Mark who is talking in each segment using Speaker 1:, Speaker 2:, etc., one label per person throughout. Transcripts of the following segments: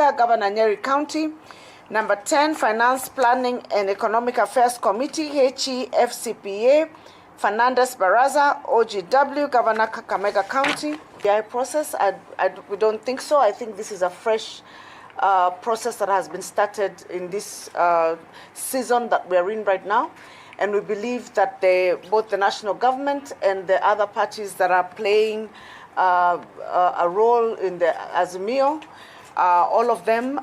Speaker 1: Chair, Governor Nyeri County. Number 10, Finance, Planning and Economic Affairs Committee, HEFCPA, Fernandez Baraza, OGW, Governor Kakamega County. The process, we don't think so. I think this is a fresh process that has been started in this season that we're in right now. And we believe that both the national government and the other parties that are playing a role in the Azimio, all of them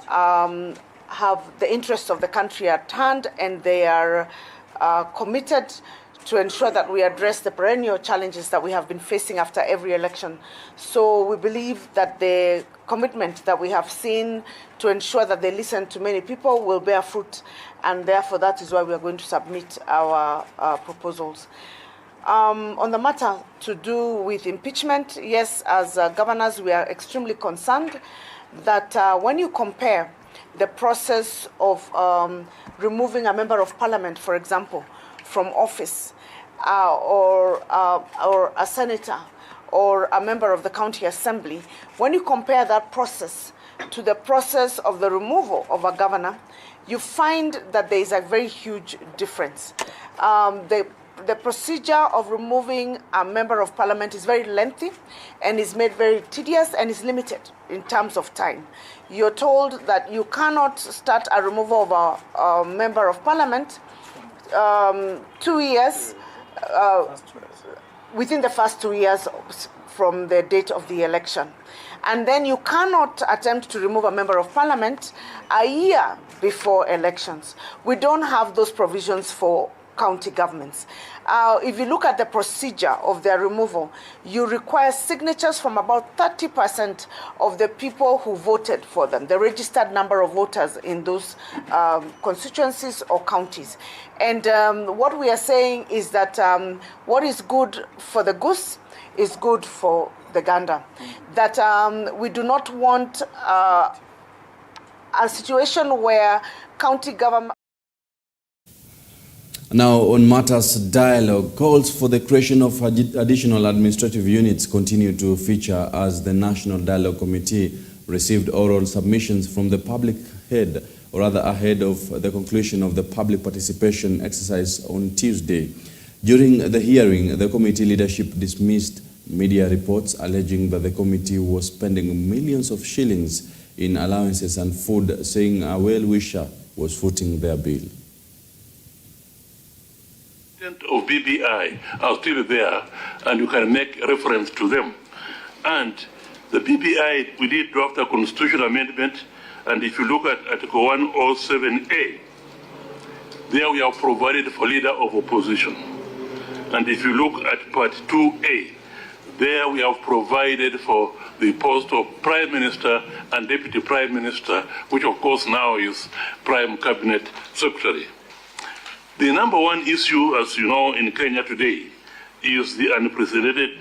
Speaker 1: have the interests of the country at hand, and they are committed to ensure that we address the perennial challenges that we have been facing after every election. So we believe that the commitment that we have seen to ensure that they listen to many people will bear fruit, and therefore that is why we are going to submit our proposals. On the matter to do with impeachment, yes, as governors, we are extremely concerned that when you compare the process of removing a member of parliament, for example, from office, or a senator, or a member of the county assembly, when you compare that process to the process of the removal of a governor, you find that there is a very huge difference. The procedure of removing a member of parliament is very lengthy and is made very tedious and is limited in terms of time. You're told that you cannot start a removal of a member of parliament 2 years, within the first 2 years from the date of the election. And then you cannot attempt to remove a member of parliament a year before elections. We don't have those provisions for county governments. If you look at the procedure of their removal, you require signatures from about 30% of the people who voted for them, the registered number of voters in those constituencies or counties. And what we are saying is that what is good for the goose is good for the gander. That we do not want a situation where county government.
Speaker 2: Now, on matters dialogue, calls for the creation of additional administrative units continue to feature as the National Dialogue Committee received oral submissions from the public head, or rather ahead of the conclusion of the public participation exercise on Tuesday. During the hearing, the committee leadership dismissed media reports alleging that the committee was spending millions of shillings in allowances and food, saying a well-wisher was footing their bill.
Speaker 3: Of BBI are still there, and you can make reference to them. And the BBI, we did draft a constitutional amendment, and if you look at Article 107A, there we have provided for leader of opposition. And if you look at Part 2A, there we have provided for the post of Prime Minister and Deputy Prime Minister, which of course now is Prime Cabinet Secretary. The number one issue, as you know, in Kenya today is the unprecedented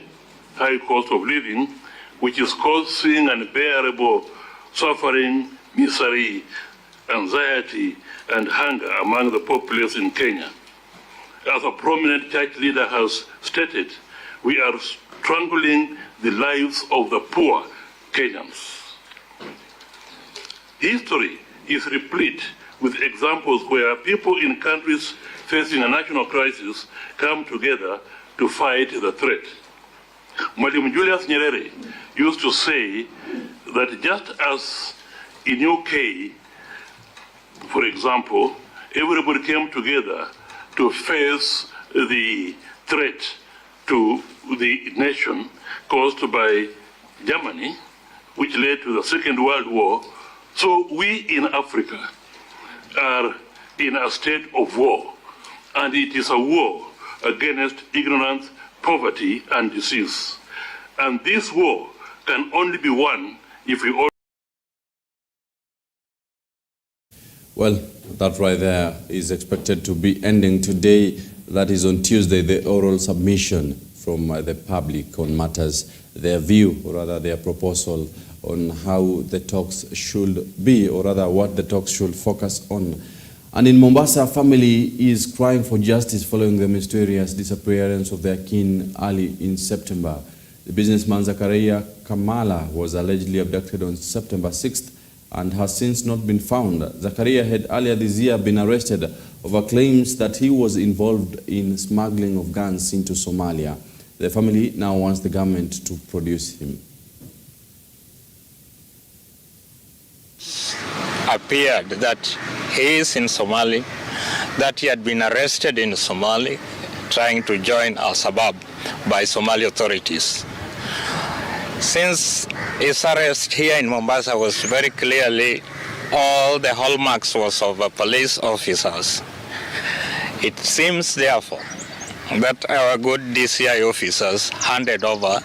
Speaker 3: high cost of living, which is causing unbearable suffering, misery, anxiety, and hunger among the populace in Kenya. As a prominent church leader has stated, we are strangling the lives of the poor Kenyans. History is replete with examples where people in countries facing a national crisis come together to fight the threat. Mwalimu Julius Nyerere used to say that just as in UK, for example, everybody came together to face the threat to the nation caused by Germany, which led to the Second World War, so we in Africa are in a state of war, and it is a war against ignorance, poverty, and disease. And this war can only be won if we all...
Speaker 2: Well, that right there is expected to be ending today. That is on Tuesday, the oral submission from the public on matters, their view, or rather their proposal on how the talks should be, or rather what the talks should focus on. And in Mombasa, a family is crying for justice following the mysterious disappearance of their kin early in September. The businessman Zakaria Kamala was allegedly abducted on September 6th and has since not been found. Zakaria had earlier this year been arrested over claims that he was involved in smuggling of guns into Somalia. The family now wants the government to produce him.
Speaker 4: Appeared that he is in Somali, that he had been arrested in Somali, trying to join Al-Shabaab by Somali authorities. Since his arrest here in Mombasa was very clearly, all the hallmarks was of police officers. It seems therefore that our good DCI officers handed over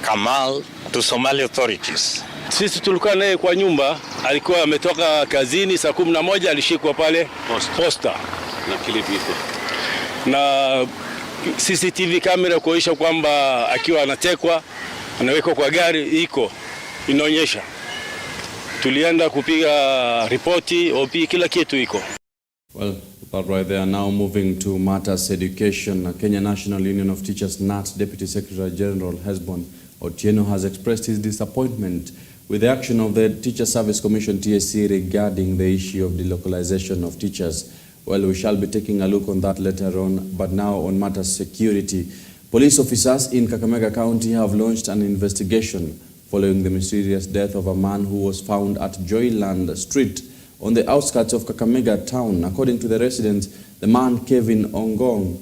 Speaker 4: Kamal to Somali authorities.
Speaker 5: Sisi tulikuwa naye kwa nyumba, alikuwa ametoka kazini saa 11, alishikwa pale posta na kilipiko. Na CCTV kamera kuonyesha kwamba akiwa anatekwa, anawekwa kwa gari iko inaonyesha. Tulienda kupiga ripoti, OP, kila kitu iko.
Speaker 2: Well, but right there, now moving to matters education. Kenya National Union of Teachers NAT Deputy Secretary General Hesbon Otieno has expressed his disappointment with the action of the Teacher Service Commission TSC regarding the issue of delocalization of teachers. Well, we shall be taking a look on that later on, but now on matters security. Police officers in Kakamega County have launched an investigation following the mysterious death of a man who was found at Joyland Street on the outskirts of Kakamega town. According to the residents, the man, Kevin Ongo,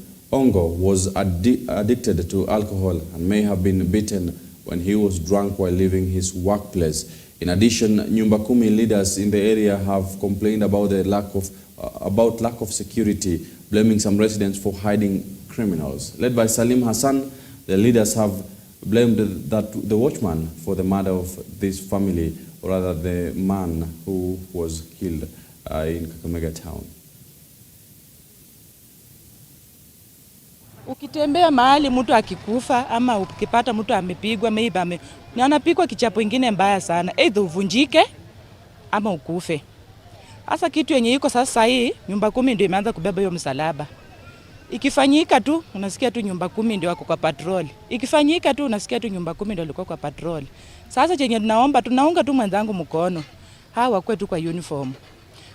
Speaker 2: was addicted to alcohol and may have been beaten when he was drunk while leaving his workplace. In addition, Nyumba Kumi leaders in the area have complained about the lack of security, blaming some residents for hiding criminals. Led by Salim Hassan, the leaders have blamed the watchman for the murder of this family, or rather the man who was killed in Kakamega town.
Speaker 6: Ukitembea mahali mtu akikufa ama ukipata mtu amepigwa maybe na anapigwa kichapo ingine mbaya sana, either uvunjike ama ukufe. Hasa kitu yenye iko sasa hii, Nyumba Kumi ndio imeanza kubeba hiyo msalaba. Ikifanyika tu unasikia tu Nyumba Kumi ndio wako kwa patrol. Ikifanyika tu unasikia tu Nyumba Kumi ndio walikuwa kwa patrol. Sasa chenye tunaunga tu mwenzangu mkono, hawa wakwe tu kwa uniform.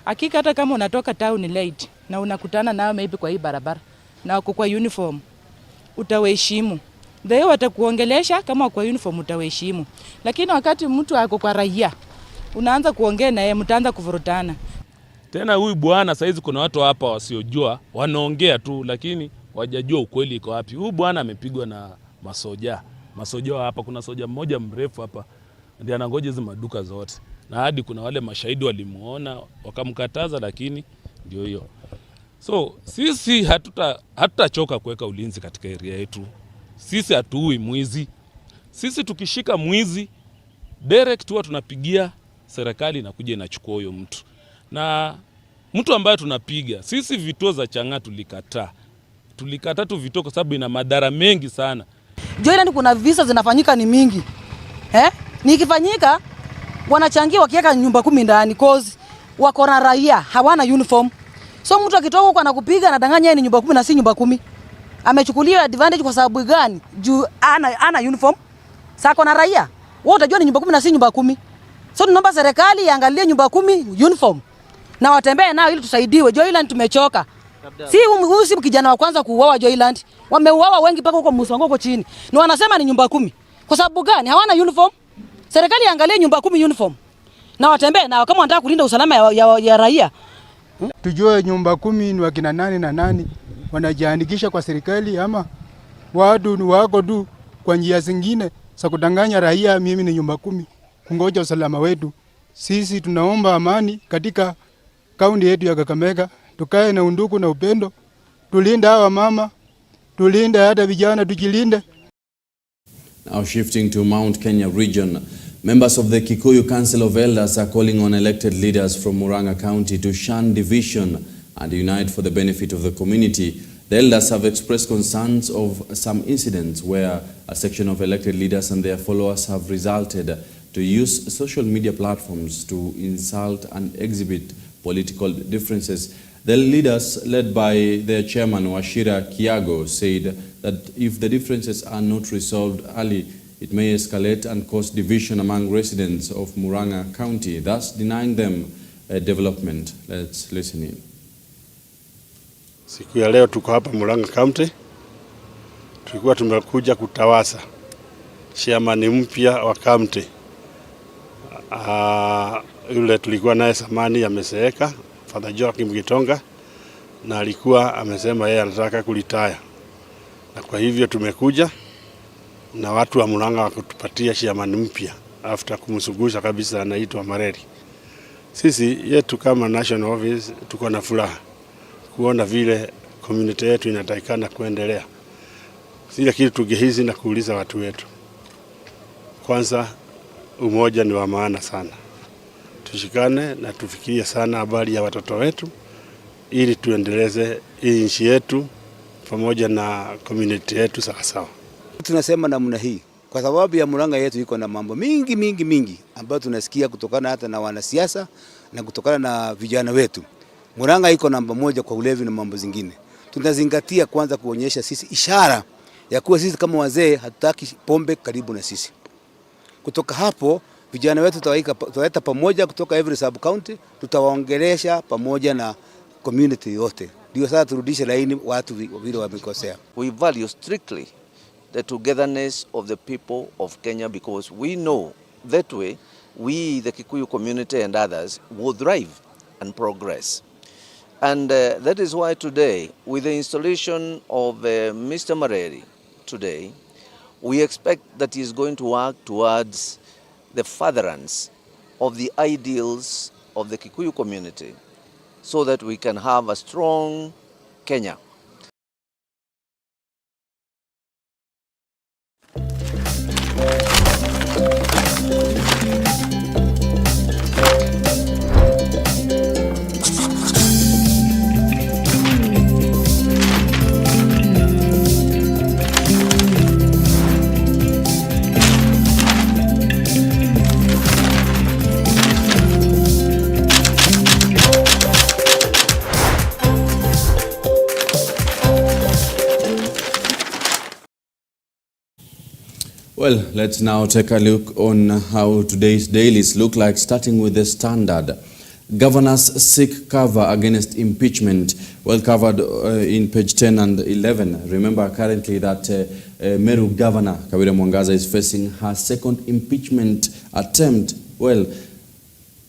Speaker 6: Hakika hata kama unatoka town late na unakutana nao maybe kwa hii barabara na wako kwa uniform, utawaheshimu. Ndio watakuongelesha kama kwa uniform utawaheshimu. Lakini wakati mtu ako kwa raia, unaanza kuongea na yeye, mtaanza kuvurutana.
Speaker 7: Tena huyu bwana saizi kuna watu hapa wasiojua, wanaongea tu lakini wajajua ukweli iko wapi. Huyu bwana amepigwa na masoja. Masoja hapa, kuna soja mmoja mrefu hapa ndiye anangoja hizo maduka zote. Na hadi kuna wale mashahidi walimuona wakamkataza, lakini ndio hiyo. So sisi hatutachoka kuweka ulinzi katika area yetu. Sisi hatuui mwizi. Sisi tukishika mwizi direct huwa tunapigia serikali na kuja inachukua huyo mtu. Na mtu ambaye tunapiga, sisi vituo za Chang'aa tulikataa tu vituo kwa sababu ina madhara mengi sana.
Speaker 8: Joyland kuna visa zinafanyika ni mingi. Nikifanyika wanachangia wakiweka Nyumba Kumi ndani cause wako na raia hawana uniform. So mtu akitoka huko anakupiga anadanganya yeye ni Nyumba Kumi na si Nyumba Kumi. Amechukuliwa advantage kwa sababu gani? Juu ana uniform. Sasa kuna raia. Wewe utajua ni Nyumba Kumi na si Nyumba Kumi. So tunaomba serikali iangalie Nyumba Kumi uniform na watembee nao ili tusaidiwe. Joyland tumechoka. Huyu si kijana wa kwanza kuuawa Joyland. Wameuawa wengi paka huko Musongo huko chini. Na wanasema ni Nyumba Kumi. Kwa sababu gani? Hawana uniform. Serikali iangalie Nyumba Kumi uniform na watembee nao kama wanataka kulinda usalama ya raia.
Speaker 9: Tujue Nyumba Kumi ni wakina nani na nani wanajiandikisha kwa serikali ama watu ni wako tu kwa njia zingine za kudanganya raia. Mimi ni Nyumba Kumi kungoja usalama wetu. Sisi tunaomba amani katika kaunti yetu ya Kakamega, tukae na undugu na upendo, tulinde hawa mama, tulinde hata vijana tujilinde.
Speaker 2: Now shifting to Mount Kenya region, members of the Kikuyu Council of Elders are calling on elected leaders from Murang'a County to shun division and unite for the benefit of the community. The elders have expressed concerns of some incidents where a section of elected leaders and their followers have resulted to use social media platforms to insult and exhibit political differences. The leaders, led by their chairman Wachira Kiago, said that if the differences are not resolved early, it may escalate and cause division among residents of Murang'a County, thus denying them development. Let's listen in.
Speaker 10: Siku ya leo tuko hapa Murang'a County. Tulikuwa tumekuja kutawasa chairman mpya wa county. Yule tulikuwa naye zamani amezeeka, Father Joakim Gitonga, na alikuwa amesema yeye anataka kulitaya. Na kwa hivyo tumekuja na watu wa Murang'a wakutupatia chairman mpya after kumsugusha kabisa, anaitwa Mareri. Sisi yetu kama national office tuko na furaha kuona vile community yetu inatakikana kuendelea. Sile kitu tugehisi na kuuliza watu wetu. Kwanza, umoja ni wa maana sana. Tushikane na tufikirie sana habari ya watoto wetu ili tuendeleze hii nchi yetu pamoja na community yetu sawa.
Speaker 11: Tunasema namna hii kwa sababu ya Murang'a yetu iko na mambo mingi ambayo tunasikia kutokana hata na wanasiasa na kutokana na vijana wetu. Murang'a iko namba moja kwa ulevi na mambo zingine. Tunazingatia kwanza kuonyesha sisi ishara ya kuwa sisi kama wazee hatutaki pombe karibu na sisi. Kutoka hapo vijana wetu tutawaleta pamoja kutoka every sub county, tutawaongelesha pamoja na community yote. Ndio sasa turudishe laini watu vile wamekosea.
Speaker 12: We value strictly the togetherness of the people of Kenya because we know that way we, the Kikuyu community and others, will thrive and progress. And that is why today, with the installation of Mr. Mareri today, we expect that he is going to work towards the furtherance of the ideals of the Kikuyu community so that we can have a strong Kenya.
Speaker 2: Well, let's now take a look on how today's dailies look like, starting with the Standard. Governors seek cover against impeachment. Well covered in page 10 and 11. Remember currently that Meru Governor Kawira Mwangaza is facing her second impeachment attempt. Well,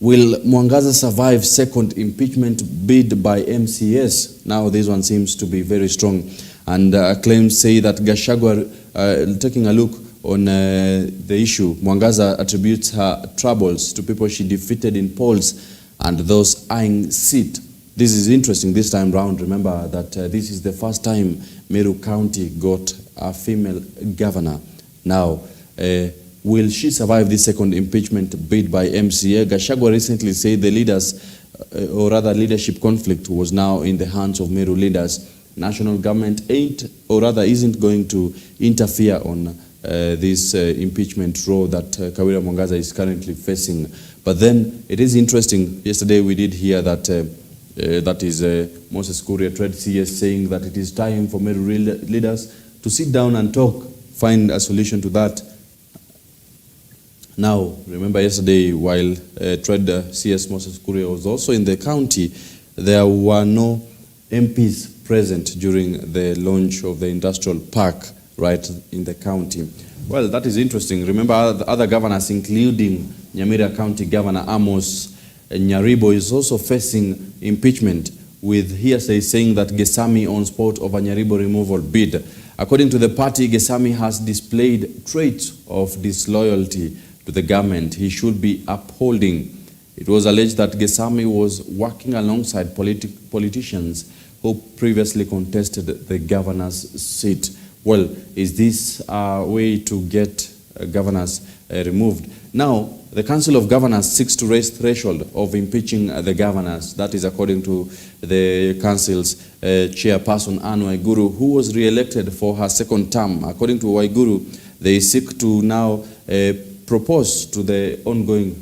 Speaker 2: will Mwangaza survive second impeachment bid by MCS? Now this one seems to be very strong. And claims say that Gachagua, taking a look on the issue, Mwangaza attributes her troubles to people she defeated in polls and those eyeing seat. This is interesting this time round. Remember that this is the first time Meru County got a female governor. Now, will she survive this second impeachment bid by MCA? Gachagua recently said the leaders, or rather leadership conflict, was now in the hands of Meru leaders. National government isn't going to interfere on this impeachment row that Kawira Mwangaza is currently facing. But then it is interesting. Yesterday we did hear that that is Moses Kuria, Trade CS, saying that it is time for Meru leaders to sit down and talk, find a solution to that. Now, remember yesterday while Trade CS Moses Kuria was also in the county, there were no MPs present during the launch of the industrial park right in the county. Well, that is interesting. Remember other governors, including Nyamira County Governor Amos Nyaribo, is also facing impeachment, with hearsay saying that Gesami owns part of a Nyaribo removal bid. According to the party, Gesami has displayed traits of disloyalty to the government he should be upholding. It was alleged that Gesami was working alongside politicians who previously contested the governor's seat. Well, is this a way to get governors removed? Now, the Council of Governors seeks to raise threshold of impeaching the governors. That is according to the council's chairperson, Anne Waiguru, who was re-elected for her second term. According to Waiguru, they seek to now propose to the ongoing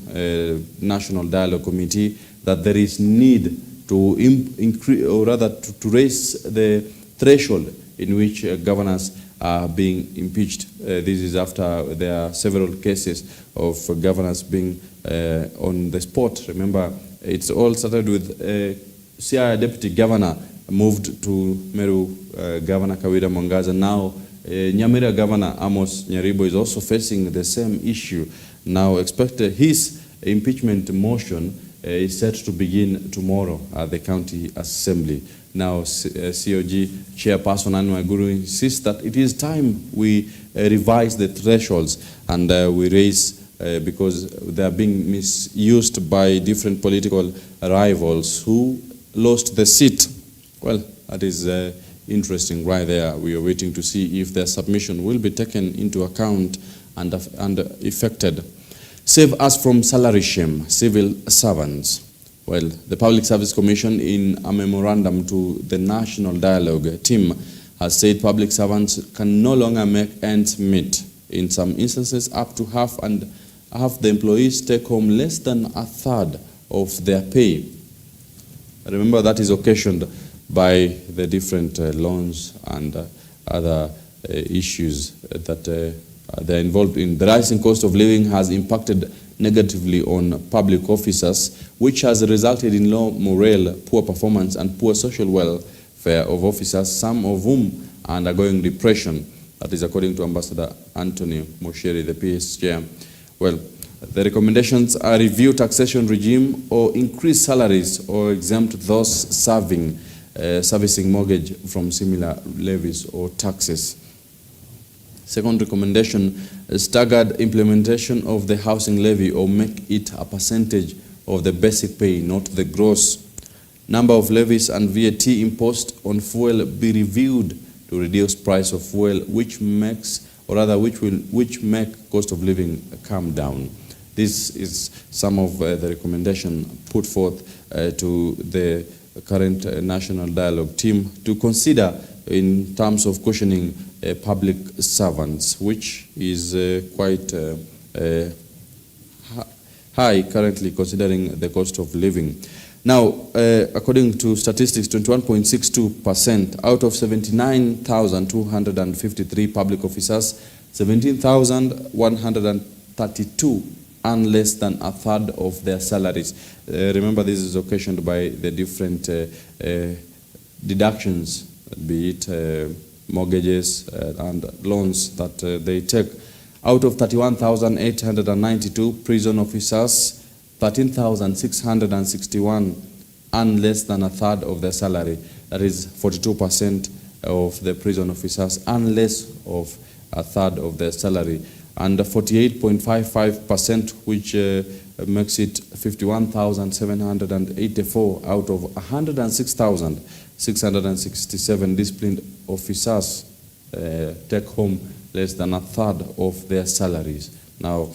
Speaker 2: National Dialogue Committee that there is need to increase, or rather to raise the threshold in which governors are being impeached. This is after there are several cases of governors being on the spot. Remember, it's all started with Siaya deputy governor moved to Meru, Governor Kawira Mwangaza. Now, Nyamira Governor Amos Nyaribo is also facing the same issue. Now, his impeachment motion is set to begin tomorrow at the county assembly. Now, COG Chairperson Anne Waiguru insists that it is time we revise the thresholds and we raise because they are being misused by different political rivals who lost the seat. Well, that is interesting right there. We are waiting to see if their submission will be taken into account and effected. Save us from salary shame, civil servants. Well, the Public Service Commission, in a memorandum to the National Dialogue team, has said public servants can no longer make ends meet. In some instances, up to half the employees take home less than a third of their pay. Remember, that is occasioned by the different loans and other issues that they're involved in. The rising cost of living has impacted negatively on public officers, which has resulted in low morale, poor performance, and poor social welfare of officers, some of whom are undergoing depression. That is according to Ambassador Anthony Mosheri, the PS chair. Well, the recommendations are review taxation regime or increase salaries or exempt those servicing mortgage from similar levies or taxes. Second recommendation is staggered implementation of the housing levy or make it a percentage of the basic pay, not the gross. Number of levies and VAT imposed on fuel be reviewed to reduce price of fuel, which make cost of living come down. This is some of the recommendation put forth to the current National Dialogue team to consider in terms of cushioning public servants, which is quite high currently considering the cost of living. Now, according to statistics, 21.62% out of 79,253 public officers, 17,132 earn less than a third of their salaries. Remember, this is occasioned by the different deductions, be it mortgages and loans that they take. Out of 31,892 prison officers, 13,661 earn less than a third of their salary. That is 42% of the prison officers earn less of a third of their salary. And 48.55%, which makes it 51,784 out of 106,667 disciplined officers take home less than a third of their salaries. Now,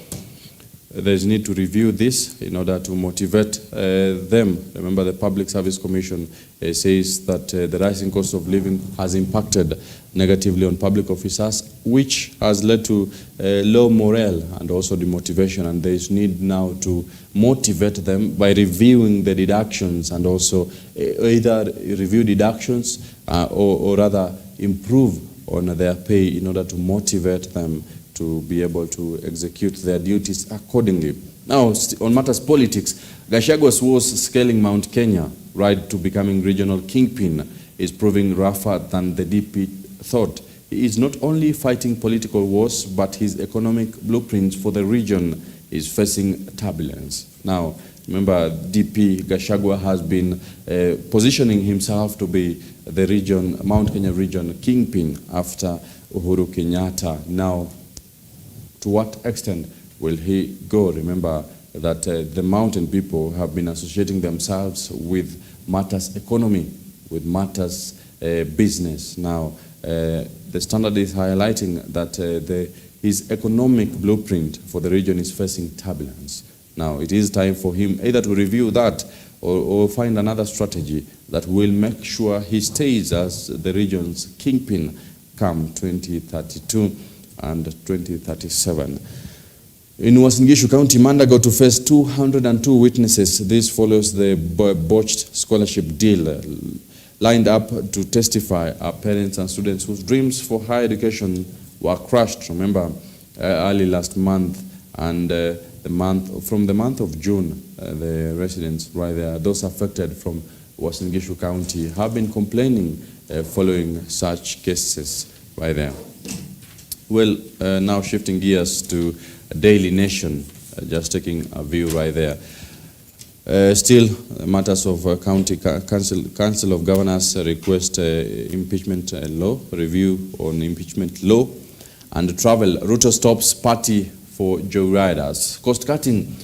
Speaker 2: there's need to review this in order to motivate them. Remember, the Public Service Commission says that the rising cost of living has impacted negatively on public officers, which has led to low morale and also demotivation, and there is need now to motivate them by reviewing the deductions and also either review deductions or rather improve on their pay in order to motivate them to be able to execute their duties accordingly. Now, on matters politics, Gachagua was scaling Mount Kenya, right to becoming regional kingpin, is proving rougher than the DP thought. He is not only fighting political wars, but his economic blueprints for the region is facing turbulence. Now, remember, DP Gachagua has been positioning himself to be the region, Mount Kenya region kingpin after Uhuru Kenyatta. Now, to what extent will he go? Remember that the mountain people have been associating themselves with matters economy, with matters business. Now, the Standard is highlighting that his economic blueprint for the region is facing turbulence. Now, it is time for him either to review that or find another strategy that will make sure he stays as the region's kingpin come 2032 and 2037. In Uasin Gishu County, Manda got to face 202 witnesses. This follows the botched scholarship deal lined up to testify are parents and students whose dreams for higher education were crushed. Remember, early last month and from the month of June, the residents right there, those affected from Uasin Gishu County, have been complaining following such cases right there. Well, now shifting gears to Daily Nation, just taking a view right there. Still, matters of County Council of Governors request impeachment law, review on impeachment law, and travel. Ruto stops party for joyriders. Cost cutting.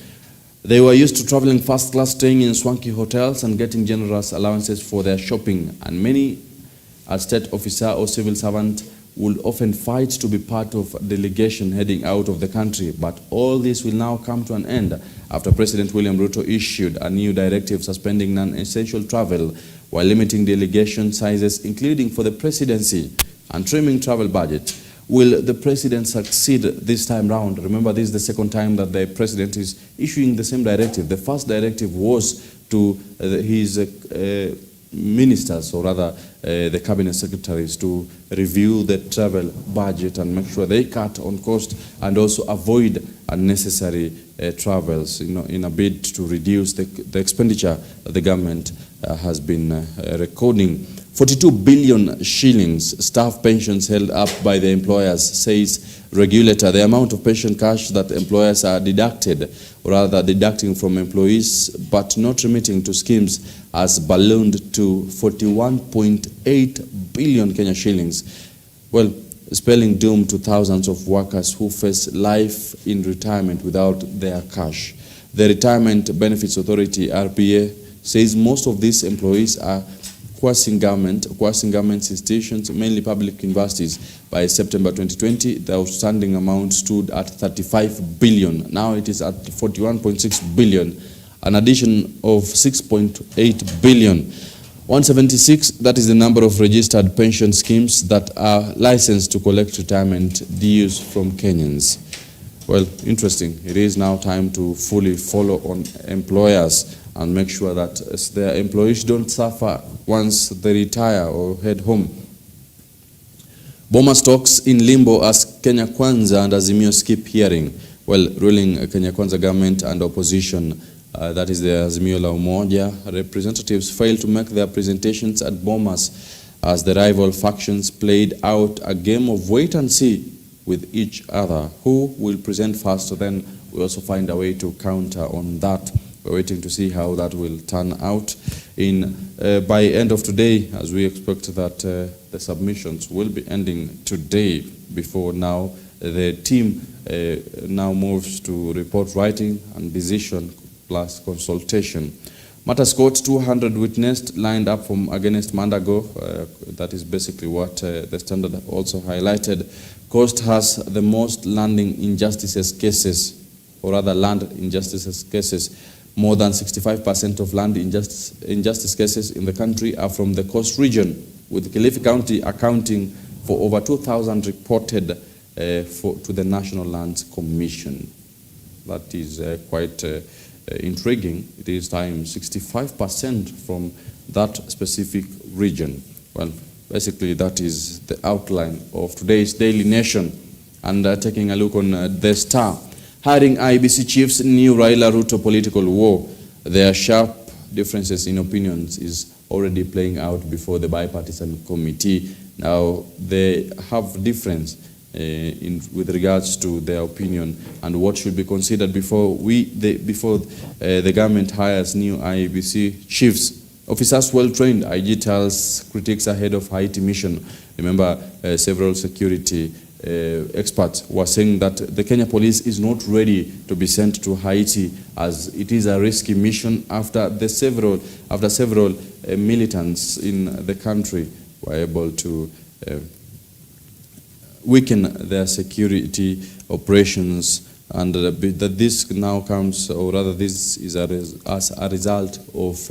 Speaker 2: They were used to traveling first class, staying in swanky hotels and getting generous allowances for their shopping. And many, as state officer or civil servant, would often fight to be part of a delegation heading out of the country. But all this will now come to an end after President William Ruto issued a new directive suspending non-essential travel while limiting delegation sizes, including for the presidency, and trimming travel budget. Will the president succeed this time round? Remember, this is the second time that the president is issuing the same directive. The first directive was to his ministers, or rather the cabinet secretaries, to review the travel budget and make sure they cut on cost and also avoid unnecessary travels, in a bid to reduce the expenditure that the government has been recording. 42 billion shillings staff pensions held up by the employers, says regulator. The amount of pension cash that employers are deducting from employees but not remitting to schemes has ballooned to 41.8 billion Kenya shillings. Well, spelling doom to thousands of workers who face life in retirement without their cash. The Retirement Benefits Authority, RBA, says most of these employees are coercing government institutions, mainly public universities. By September 2020, the outstanding amount stood at 35 billion. Now it is at 41.6 billion, an addition of 6.8 billion. 176, that is the number of registered pension schemes that are licensed to collect retirement dues from Kenyans. Well, interesting. It is now time to fully follow on employers and make sure that their employees don't suffer once they retire or head home. Boma stocks in limbo as Kenya Kwanza and Azimio skip hearing. Well, ruling Kenya Kwanza government and opposition, that is the Azimio la Umoja, representatives failed to make their presentations at Bomas as the rival factions played out a game of wait and see with each other. Who will present first? Then we also find a way to counter on that. We're waiting to see how that will turn out by end of today, as we expect that the submissions will be ending today. Before now, the team now moves to report writing and decision plus consultation. Matters Court 200 witnesses lined up from against Mandago. That is basically what the Standard also highlighted. Coast has the most land injustices cases, or rather land injustices cases. More than 65% of land injustice cases in the country are from the Coast region, with Kilifi County accounting for over 2,000 reported to the National Lands Commission. That is quite intriguing. It is time 65% from that specific region. Well, basically that is the outline of today's Daily Nation. And taking a look on the Star. Hiring IBC chiefs, new Raila Ruto political war. Their sharp differences in opinions is already playing out before the bipartisan committee. Now, they have difference with regards to their opinion and what should be considered before the government hires new IBC chiefs. Officers well trained, IG tells critics ahead of Haiti mission. Remember, several security experts were saying that the Kenya police is not ready to be sent to Haiti as it is a risky mission after several militants in the country were able to weaken their security operations, and that this now comes, or rather this is as a result of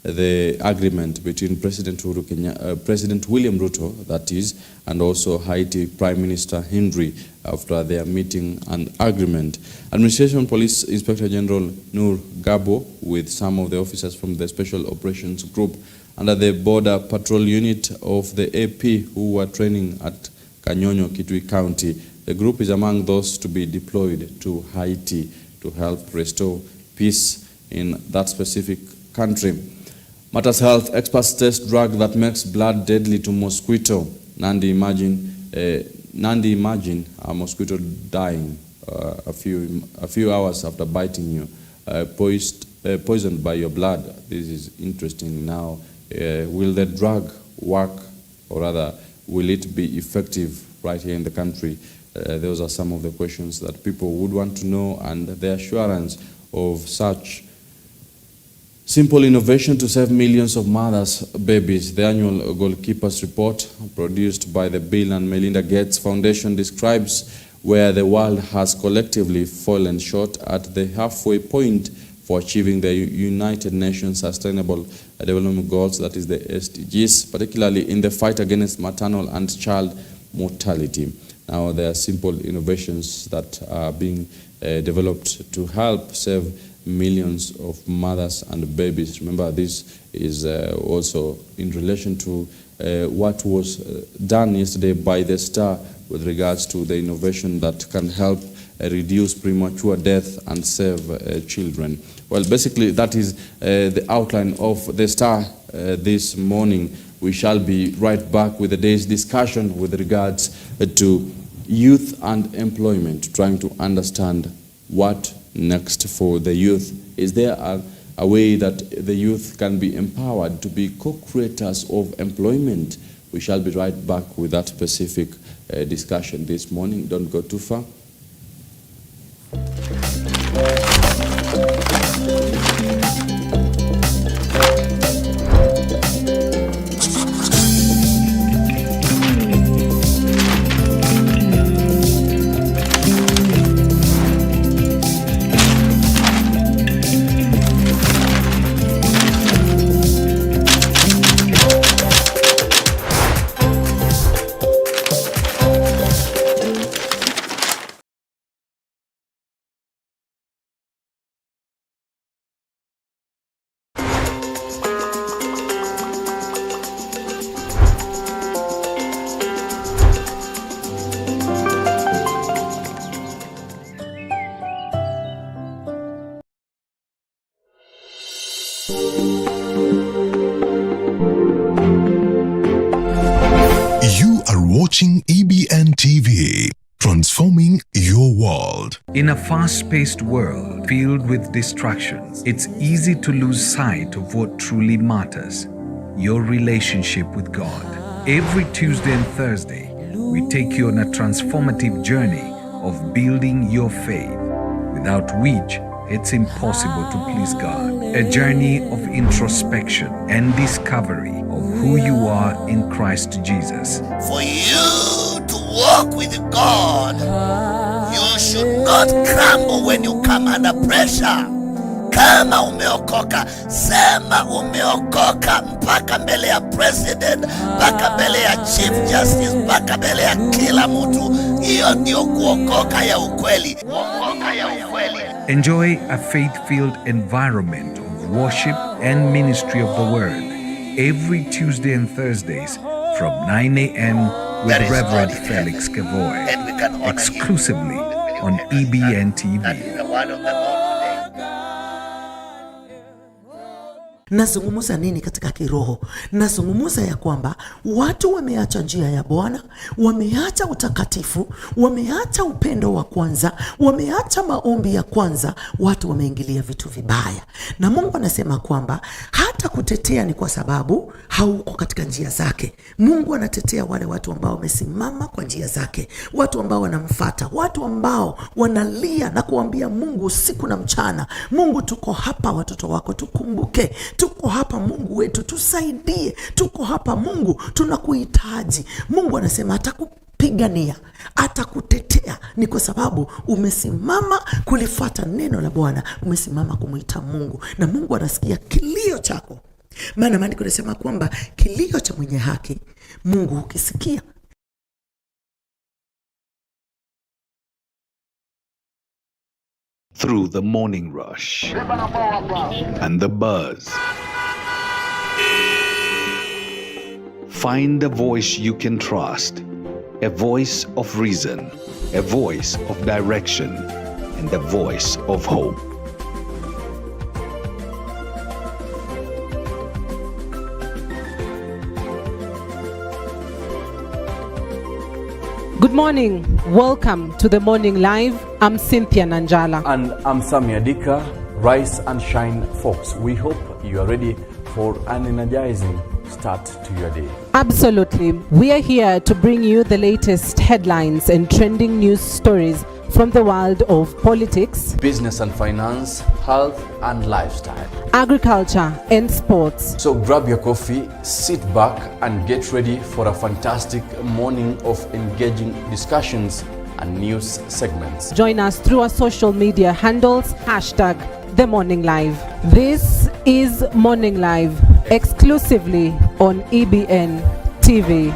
Speaker 2: the agreement between President William Ruto, that is, and also Haiti Prime Minister Henry after their meeting and agreement. Administration Police Inspector General Nur Gabo with some of the officers from the Special Operations Group under the Border Patrol Unit of the AP who were training at Kanyonyo, Kitui County. The group is among those to be deployed to Haiti to help restore peace in that specific country. Matters Health experts test drug that makes blood deadly to mosquito. Nandi imagine a mosquito dying a few hours after biting you, poisoned by your blood. This is interesting. Now, will the drug work, or rather, will it be effective right here in the country? Those are some of the questions that people would want to know, and the assurance of such simple innovation to save millions of mothers' babies. The annual Goalkeepers Report produced by the Bill and Melinda Gates Foundation describes where the world has collectively fallen short at the halfway point for achieving the United Nations Sustainable Development Goals, that is the SDGs, particularly in the fight against maternal and child mortality. Now, there are simple innovations that are being developed to help save millions of mothers and babies. Remember, this is also in relation to what was done yesterday by the Star with regards to the innovation that can help reduce premature death and save children. Well, basically, that is the outline of the Star this morning. We shall be right back with the day's discussion with regards to youth and employment, trying to understand what next for the youth. Is there a way that the youth can be empowered to be co-creators of employment? We shall be right back with that specific discussion this morning. Don't go too far.
Speaker 13: You are watching EBN TV, transforming your world.
Speaker 14: In a fast-paced world filled with distractions, it's easy to lose sight of what truly matters: your relationship with God. Every Tuesday and Thursday, we take you on a transformative journey of building your faith, without which it's impossible to please God. A journey of introspection and discovery of who you are in Christ Jesus.
Speaker 15: For you to walk with God, you should not crumble when you come under pressure. Kama umeokoka, sema umeokoka mpaka mbele ya president, mpaka mbele ya chief justice, mpaka mbele ya kila mtu. Hiyo ndio kuokoka ya ukweli. Kuokoka ya ukweli.
Speaker 14: Enjoy a faith-filled environment of worship and ministry of the Word every Tuesday and Thursdays from 9 a.m. with Reverend Felix Kevoy, exclusively on EBN TV.
Speaker 16: Nazungumuza nini katika kiroho? Nazungumuza ya kwamba watu wameacha njia ya Bwana, wameacha utakatifu, wameacha upendo wa kwanza, wameacha maombi ya kwanza, watu wameingilia vitu vibaya. Na Mungu anasema kwamba hata kutetea ni kwa sababu hauko katika njia zake. Mungu anatetea wale watu ambao wamesimama kwa njia zake, watu ambao wanamfuata, watu ambao wanalia na kuambia Mungu usiku na mchana, Mungu tuko hapa, watoto wako tukumbuke. Tuko hapa Mungu wetu, tusaidie. Tuko hapa Mungu, tunakuhitaji. Mungu anasema atakupigania, atakutetea. Ni kwa sababu umesimama kulifuata neno la Bwana, umesimama kumuita Mungu. Na Mungu anasikia kilio chako. Maana maandiko yanasema kwamba kilio cha mwenye haki Mungu hukisikia.
Speaker 14: Through the morning rush and the buzz, find a voice you can trust, a voice of reason, a voice of direction, and a voice of hope.
Speaker 17: Good morning. Welcome to the Morning Live. I'm Cynthia Nanjala.
Speaker 18: And I'm Sami Adika. Rise and shine, folks. We hope you are ready for an energizing start to your day.
Speaker 17: Absolutely. We are here to bring you the latest headlines and trending news stories from the world of politics,
Speaker 18: business and finance, health and lifestyle,
Speaker 17: agriculture and sports.
Speaker 18: So grab your coffee, sit back and get ready for a fantastic morning of engaging discussions and news segments.
Speaker 17: Join us through our social media handles, #The Morning Live. This is Morning Live, exclusively on EBN TV.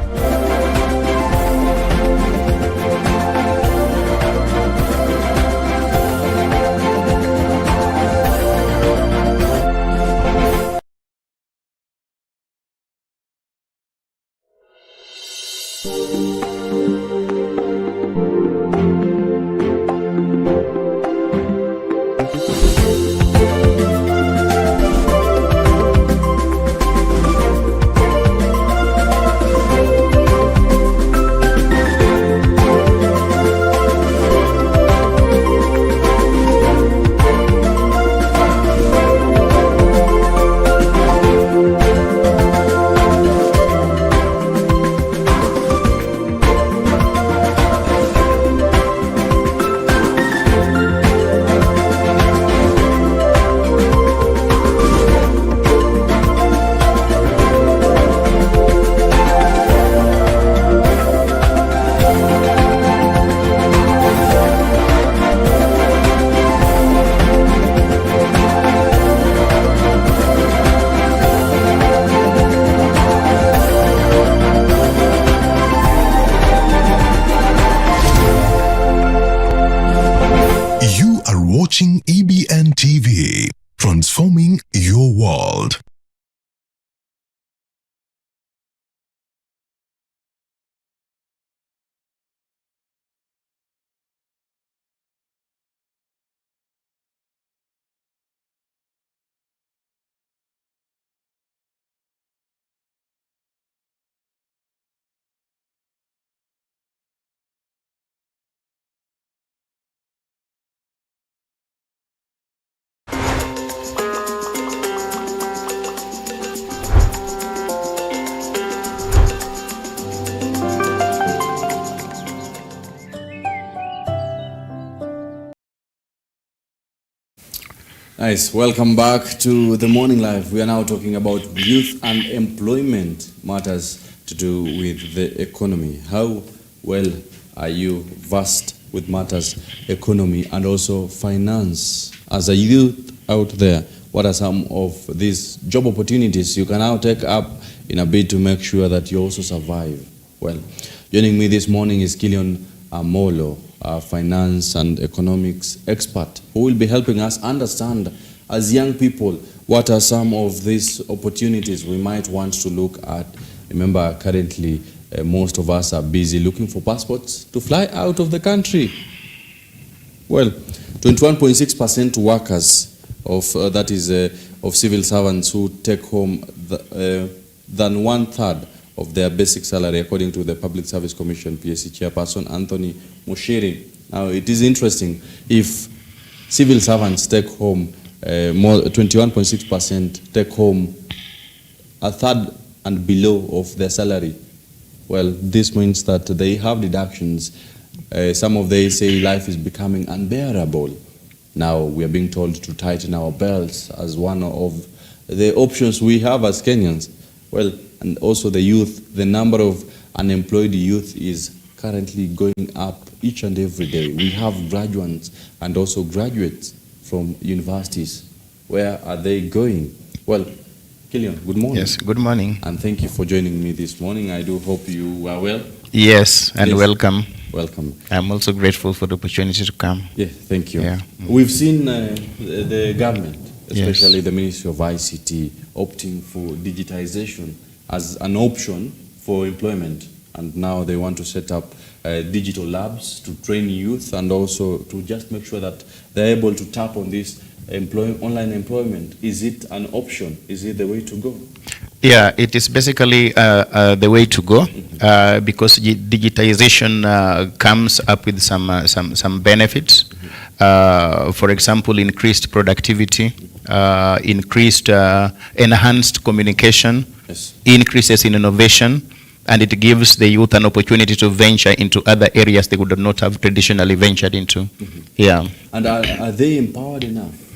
Speaker 13: Watching EBN TV, transforming your world.
Speaker 2: Nice. Welcome back to the Morning Live. We are now talking about youth and employment matters to do with the economy. How well are you versed with matters economy and also finance? As a youth out there, what are some of these job opportunities you can now take up in a bid to make sure that you also survive? Well, joining me this morning is Killian Amolo, a finance and economics expert, who will be helping us understand, as young people, what are some of these opportunities we might want to look at. Remember, currently, most of us are busy looking for passports to fly out of the country. Well, 21.6% workers of that is of civil servants who take home than 1/3 of their basic salary, according to the Public Service Commission PSC chairperson Anthony Mushiri. Now, it is interesting, if civil servants take home 21.6% take home 1/3 and below of their salary. Well, this means that they have deductions. Some of they say life is becoming unbearable. Now we are being told to tighten our belts as one of the options we have as Kenyans. Well, and also the youth, the number of unemployed youth is currently going up each and every day. We have graduates and also graduates from universities. Where are they going? Well, Killian, good morning.
Speaker 19: Yes, good morning.
Speaker 2: And thank you for joining me this morning. I do hope you are well.
Speaker 19: Yes, and welcome.
Speaker 2: Welcome.
Speaker 19: I'm also grateful for the opportunity to come.
Speaker 2: Yeah, thank you.
Speaker 19: Yeah.
Speaker 2: We've seen the government, especially the Ministry of ICT, opting for digitization as an option for employment. And now they want to set up digital labs to train youth and also to just make sure that they're able to tap on this online employment. Is it an option? Is it the way to go?
Speaker 19: Yeah, it is basically the way to go because digitization comes up with some benefits. For example, increased productivity, increased enhanced communication, increases in innovation, and it gives the youth an opportunity to venture into other areas they would not have traditionally ventured into. Yeah.
Speaker 2: And are they empowered enough?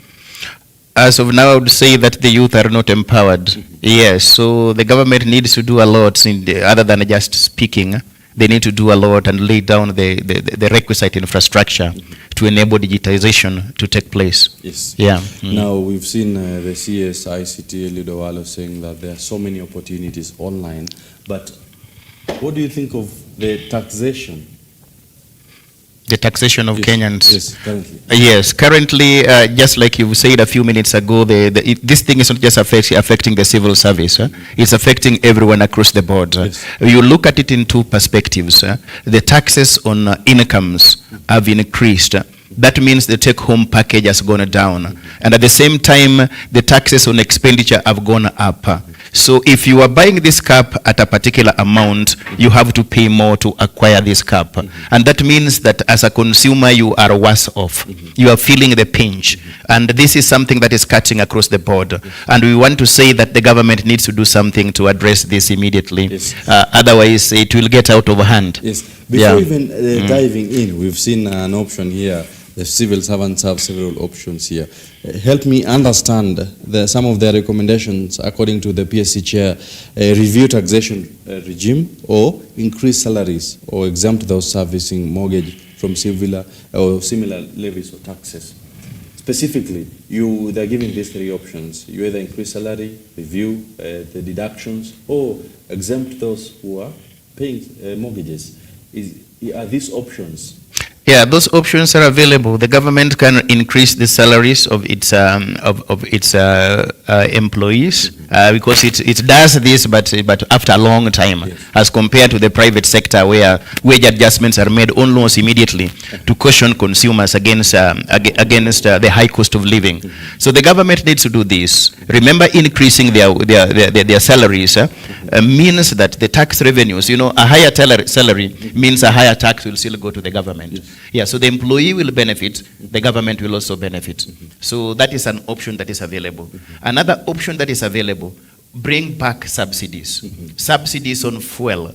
Speaker 19: As of now, I would say that the youth are not empowered. Yes, so the government needs to do a lot other than just speaking. They need to do a lot and lay down the requisite infrastructure to enable digitization to take place.
Speaker 2: Yes.
Speaker 19: Yeah.
Speaker 2: Now, we've seen the CS ICT Lidowalo saying that there are so many opportunities online, but what do you think of the taxation?
Speaker 19: The taxation of Kenyans.
Speaker 2: Yes, currently.
Speaker 19: Yes, currently, just like you said a few minutes ago, this thing is not just affecting the civil service. It's affecting everyone across the board. You look at it in two perspectives. The taxes on incomes have increased. That means the take-home package has gone down. And at the same time, the taxes on expenditure have gone up. So if you are buying this cup at a particular amount, you have to pay more to acquire this cup. And that means that as a consumer, you are worse off. You are feeling the pinch. And this is something that is cutting across the board. And we want to say that the government needs to do something to address this immediately. Otherwise, it will get out of hand.
Speaker 2: Yes. Before even diving in, we've seen an option here. The civil servants have several options here. Help me understand some of their recommendations according to the PSC chair, review taxation regime or increase salaries or exempt those servicing mortgage from similar levies or taxes. Specifically, they're giving these three options. You either increase salary, review the deductions, or exempt those who are paying mortgages. Are these options?
Speaker 19: Yeah, those options are available. The government can increase the salaries of its employees because it does this, but after a long time, as compared to the private sector where wage adjustments are made almost immediately to caution consumers against the high cost of living. So the government needs to do this. Remember, increasing their salaries means that the tax revenues, a higher salary means a higher tax will still go to the government. Yeah, so the employee will benefit, the government will also benefit. So that is an option that is available. Another option that is available, bring back subsidies. Subsidies on fuel.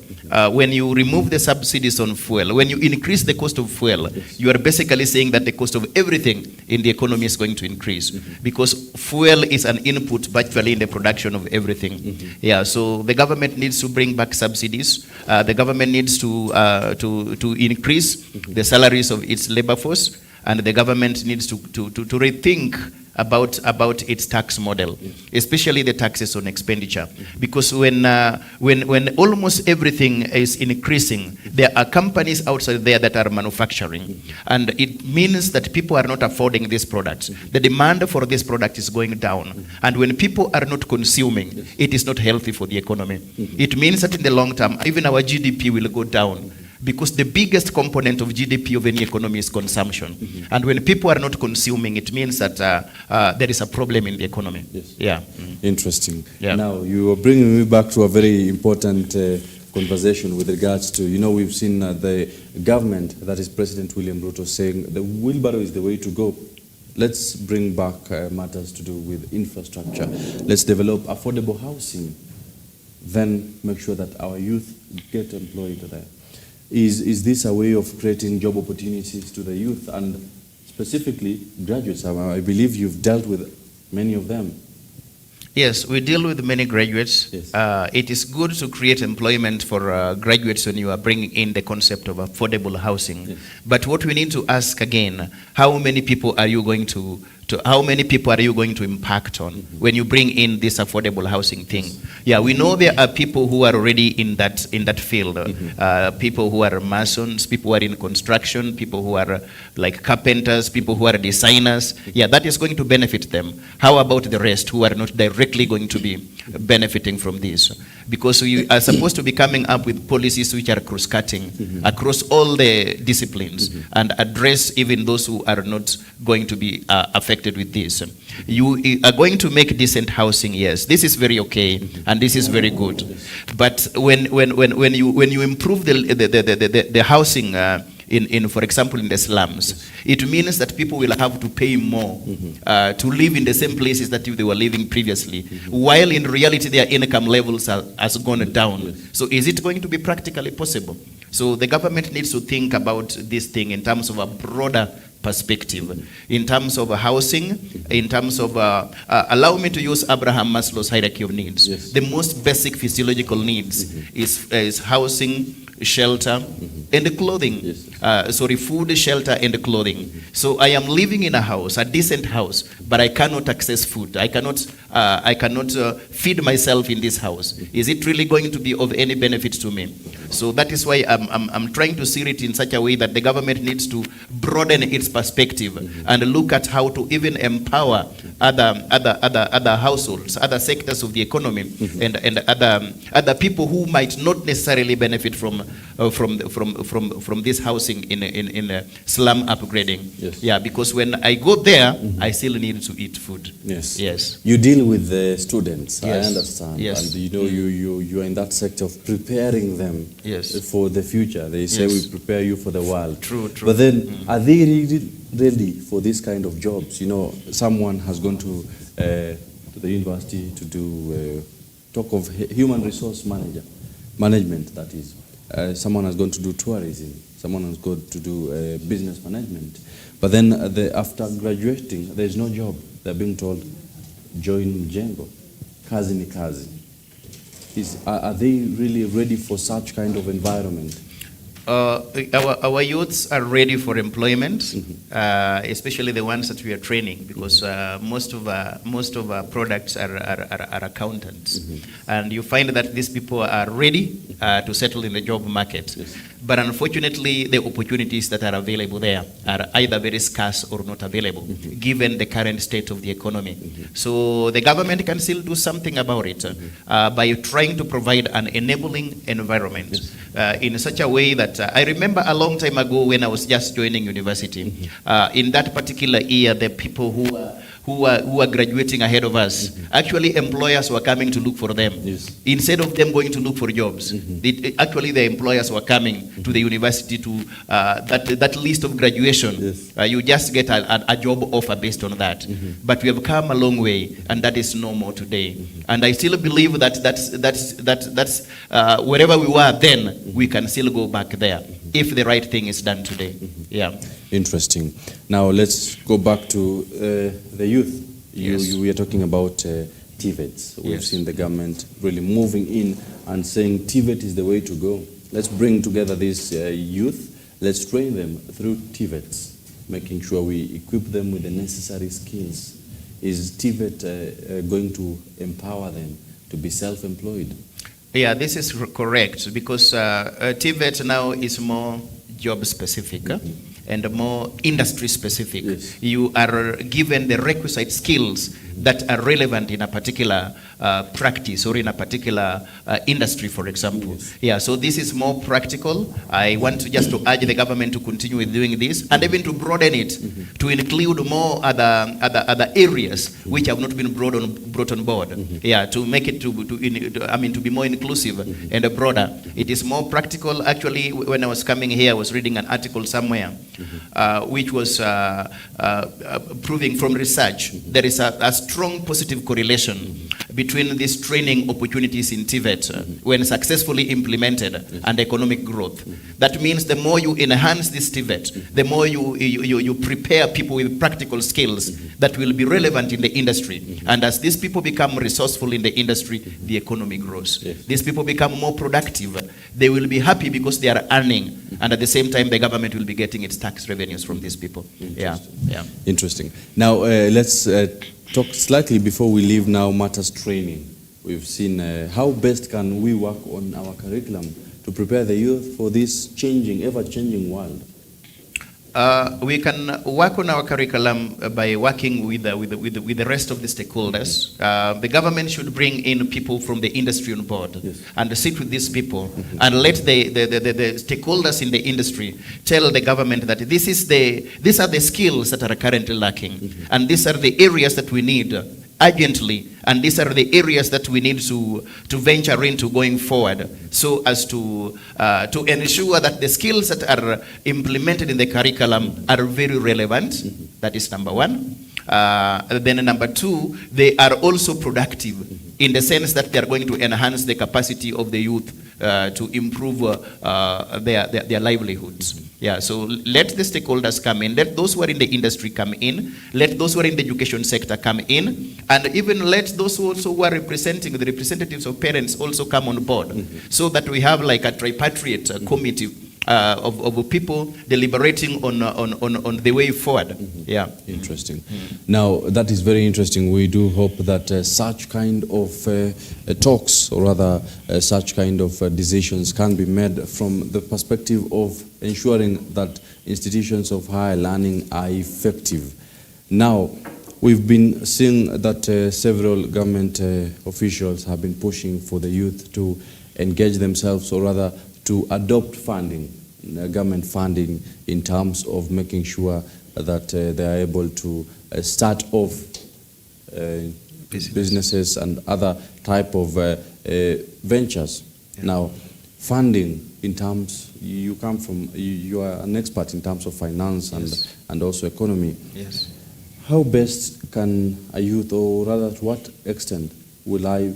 Speaker 19: When you remove the subsidies on fuel, when you increase the cost of fuel, you are basically saying that the cost of everything in the economy is going to increase because fuel is an input virtually in the production of everything. Yeah, so the government needs to bring back subsidies. The government needs to increase the salaries of its labor force, and the government needs to rethink about its tax model, especially the taxes on expenditure. Because when almost everything is increasing, there are companies outside there that are manufacturing. And it means that people are not affording these products. The demand for this product is going down. And when people are not consuming, it is not healthy for the economy. It means that in the long term, even our GDP will go down. Because the biggest component of GDP of any economy is consumption. And when people are not consuming, it means that there is a problem in the economy. Yeah.
Speaker 2: Interesting.
Speaker 19: Yeah.
Speaker 2: Now, you are bringing me back to a very important conversation with regards to, we've seen the government, that is President William Ruto, saying the wheelbarrow is the way to go. Let's bring back matters to do with infrastructure. Let's develop affordable housing. Then make sure that our youth get employed there. Is this a way of creating job opportunities to the youth and specifically graduates? I believe you've dealt with many of them.
Speaker 19: Yes, we deal with many graduates. Yes. It is good to create employment for graduates when you are bringing in the concept of affordable housing. Yes. But what we need to ask again, how many people are you going to how many people are you going to impact on when you bring in this affordable housing thing? Yeah, we know there are people who are already in that field. People who are masons, people who are in construction, people who are like carpenters, people who are designers. Yeah, that is going to benefit them. How about the rest who are not directly going to be benefiting from this? Because we are supposed to be coming up with policies which are cross-cutting across all the disciplines and address even those who are not going to be affected with this. You are going to make decent housing, yes. This is very okay, and this is very good. But when you improve the housing in for example in the slums, it means that people will have to pay more to live in the same places that they were living previously, while in reality their income levels has gone down. So is it going to be practically possible? So the government needs to think about this thing in terms of a broader perspective, in terms of housing, in terms of allow me to use Abraham Maslow's hierarchy of needs. The most basic physiological needs is housing, shelter, and clothing. Food, shelter, and clothing. So I am living in a house, a decent house, but I cannot access food. I cannot feed myself in this house. Is it really going to be of any benefit to me? So that is why I'm trying to see it in such a way that the government needs to broaden its perspective and look at how to even empower other households, other sectors of the economy, and other people who might not necessarily benefit from this housing in slum upgrading. Yeah, because when I go there, I still need to eat food. Yes.
Speaker 2: You deal with the students.
Speaker 19: Yes.
Speaker 2: I understand.
Speaker 19: Yes.
Speaker 2: And you are in that sector of preparing them for the future. They say we prepare you for the world.
Speaker 19: True.
Speaker 2: But then, are they really ready for this kind of jobs? You know, someone has gone to the university to do talk of human resource management. That is, someone has gone to do tourism. Someone has gone to do business management. But then, after graduating, there is no job. They're being told, join Jengo. Kazi ni kazi. Are they really ready for such kind of environment?
Speaker 19: Our youths are ready for employment, especially the ones that we are training, because most of our products are accountants, and you find that these people are ready to settle in the job market. But unfortunately, the opportunities that are available there are either very scarce or not available, given the current state of the economy. So the government can still do something about it by trying to provide an enabling environment in such a way that I remember a long time ago when I was just joining university. In that particular year, the people who are graduating ahead of us, actually employers were coming to look for them. Instead of them going to look for jobs, actually the employers were coming to the university to that list of graduation. You just get a job offer based on that. But we have come a long way, and that is no more today. And I still believe that's wherever we were then, we can still go back there if the right thing is done today. Yeah.
Speaker 2: Interesting. Now let's go back to the youth. We are talking about TVETs. We've seen the government really moving in and saying TVET is the way to go. Let's bring together these youth. Let's train them through TVETs, making sure we equip them with the necessary skills. Is TVET going to empower them to be self-employed?
Speaker 19: Yeah, this is correct, because TVET now is more job specific and more industry specific. You are given the requisite skills that are relevant in a particular practice or in a particular industry, for example. Yeah, so this is more practical. I want to just to urge the government to continue with doing this, and even to broaden it to include more other areas which have not been brought on board. Yeah, to make it to be more inclusive and broader. It is more practical. Actually, when I was coming here, I was reading an article somewhere which was proving from research there is a strong positive correlation between these training opportunities in TVET when successfully implemented and economic growth. That means the more you enhance this TVET, the more you prepare people with practical skills that will be relevant in the industry. And as these people become resourceful in the industry, the economy grows. These people become more productive. They will be happy because they are earning, and at the same time the government will be getting its tax revenues from these people.
Speaker 2: Interesting. Now let's talk slightly before we leave now matters training. We've seen how best can we work on our curriculum to prepare the youth for this changing, ever-changing world.
Speaker 19: We can work on our curriculum by working with the rest of the stakeholders. The government should bring in people from the industry on board and sit with these people and let the stakeholders in the industry tell the government that these are the skills that are currently lacking, and these are the areas that we need urgently, and these are the areas that we need to venture into going forward, so as to ensure that the skills that are implemented in the curriculum are very relevant. That is number one. Then number two, they are also productive in the sense that they are going to enhance the capacity of the youth to improve their livelihoods. So let the stakeholders come in, let those who are in the industry come in, let those who are in the education sector come in, and even let those who also who are representing the representatives of parents also come on board, so that we have like a tripartite committee of people deliberating on the way forward.
Speaker 2: Interesting. Now that is very interesting. We do hope that such kind of talks, or rather such kind of decisions, can be made from the perspective of ensuring that institutions of higher learning are effective. Now, we've been seeing that several government officials have been pushing for the youth to engage themselves, or rather to adopt funding, government funding, in terms of making sure that they are able to start off businesses and other type of ventures. Now, funding in terms, you come from, you are an expert in terms of finance and also economy. How best can a youth, or rather to what extent will I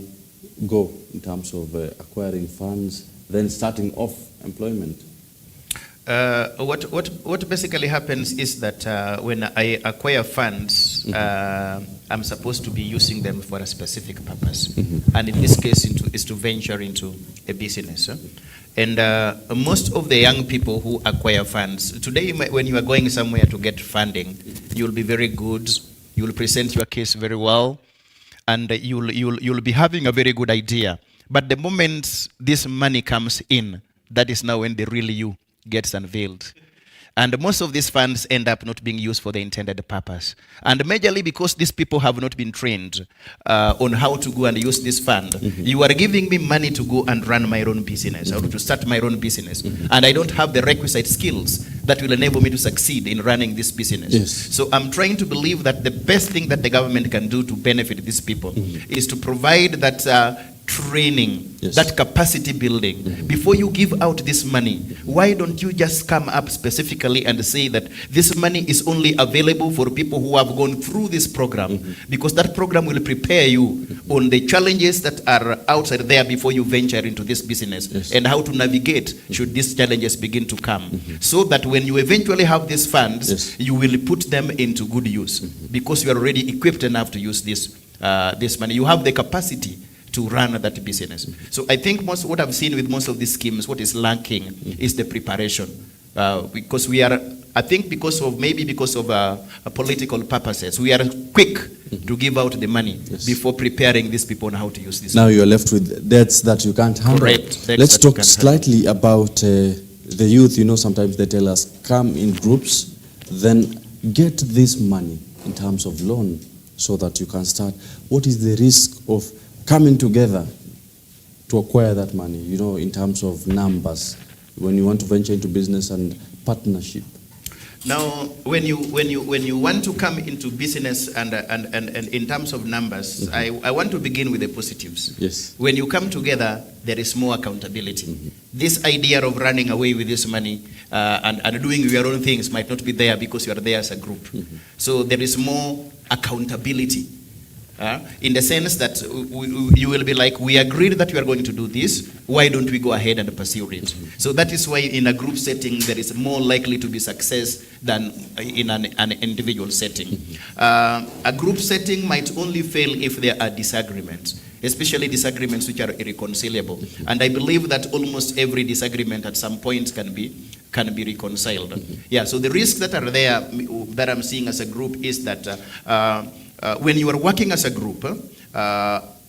Speaker 2: go in terms of acquiring funds, then starting off employment?
Speaker 19: What basically happens is that when I acquire funds, I'm supposed to be using them for a specific purpose, and in this case is to venture into a business. And most of the young people who acquire funds today, when you are going somewhere to get funding, you'll be very good, you'll present your case very well, and you'll be having a very good idea. But the moment this money comes in, that is now when the real you gets unveiled. And most of these funds end up not being used for the intended purpose. And majorly because these people have not been trained on how to go and use this fund. You are giving me money to go and run my own business, or to start my own business. And I don't have the requisite skills that will enable me to succeed in running this business. So I'm trying to believe that the best thing that the government can do to benefit these people is to provide that training, that capacity building. Before you give out this money, why don't you just come up specifically and say that this money is only available for people who have gone through this program, because that program will prepare you on the challenges that are outside there before you venture into this business, and how to navigate should these challenges begin to come, so that when you eventually have these funds, you will put them into good use, because you are already equipped enough to use this money. You have the capacity to run that business. So I think what I've seen with most of these schemes, what is lacking is the preparation. Because we are, I think because of political purposes, we are quick to give out the money before preparing these people on how to use this.
Speaker 2: Now you're left with debts that you can't handle. Let's talk slightly about the youth. You know, sometimes they tell us, come in groups, then get this money in terms of loan so that you can start. What is the risk of coming together to acquire that money, you know, in terms of numbers, when you want to venture into business and partnership?
Speaker 19: Now, when you want to come into business and in terms of numbers, I want to begin with the positives. When you come together, there is more accountability. This idea of running away with this money and doing your own things might not be there because you are there as a group. So there is more accountability in the sense that you will be like, we agreed that we are going to do this, why don't we go ahead and pursue it? So that is why in a group setting there is more likely to be success than in an individual setting. A group setting might only fail if there are disagreements, especially disagreements which are irreconcilable. And I believe that almost every disagreement at some point can be reconciled. Yeah, so the risks that are there that I'm seeing as a group is that when you are working as a group,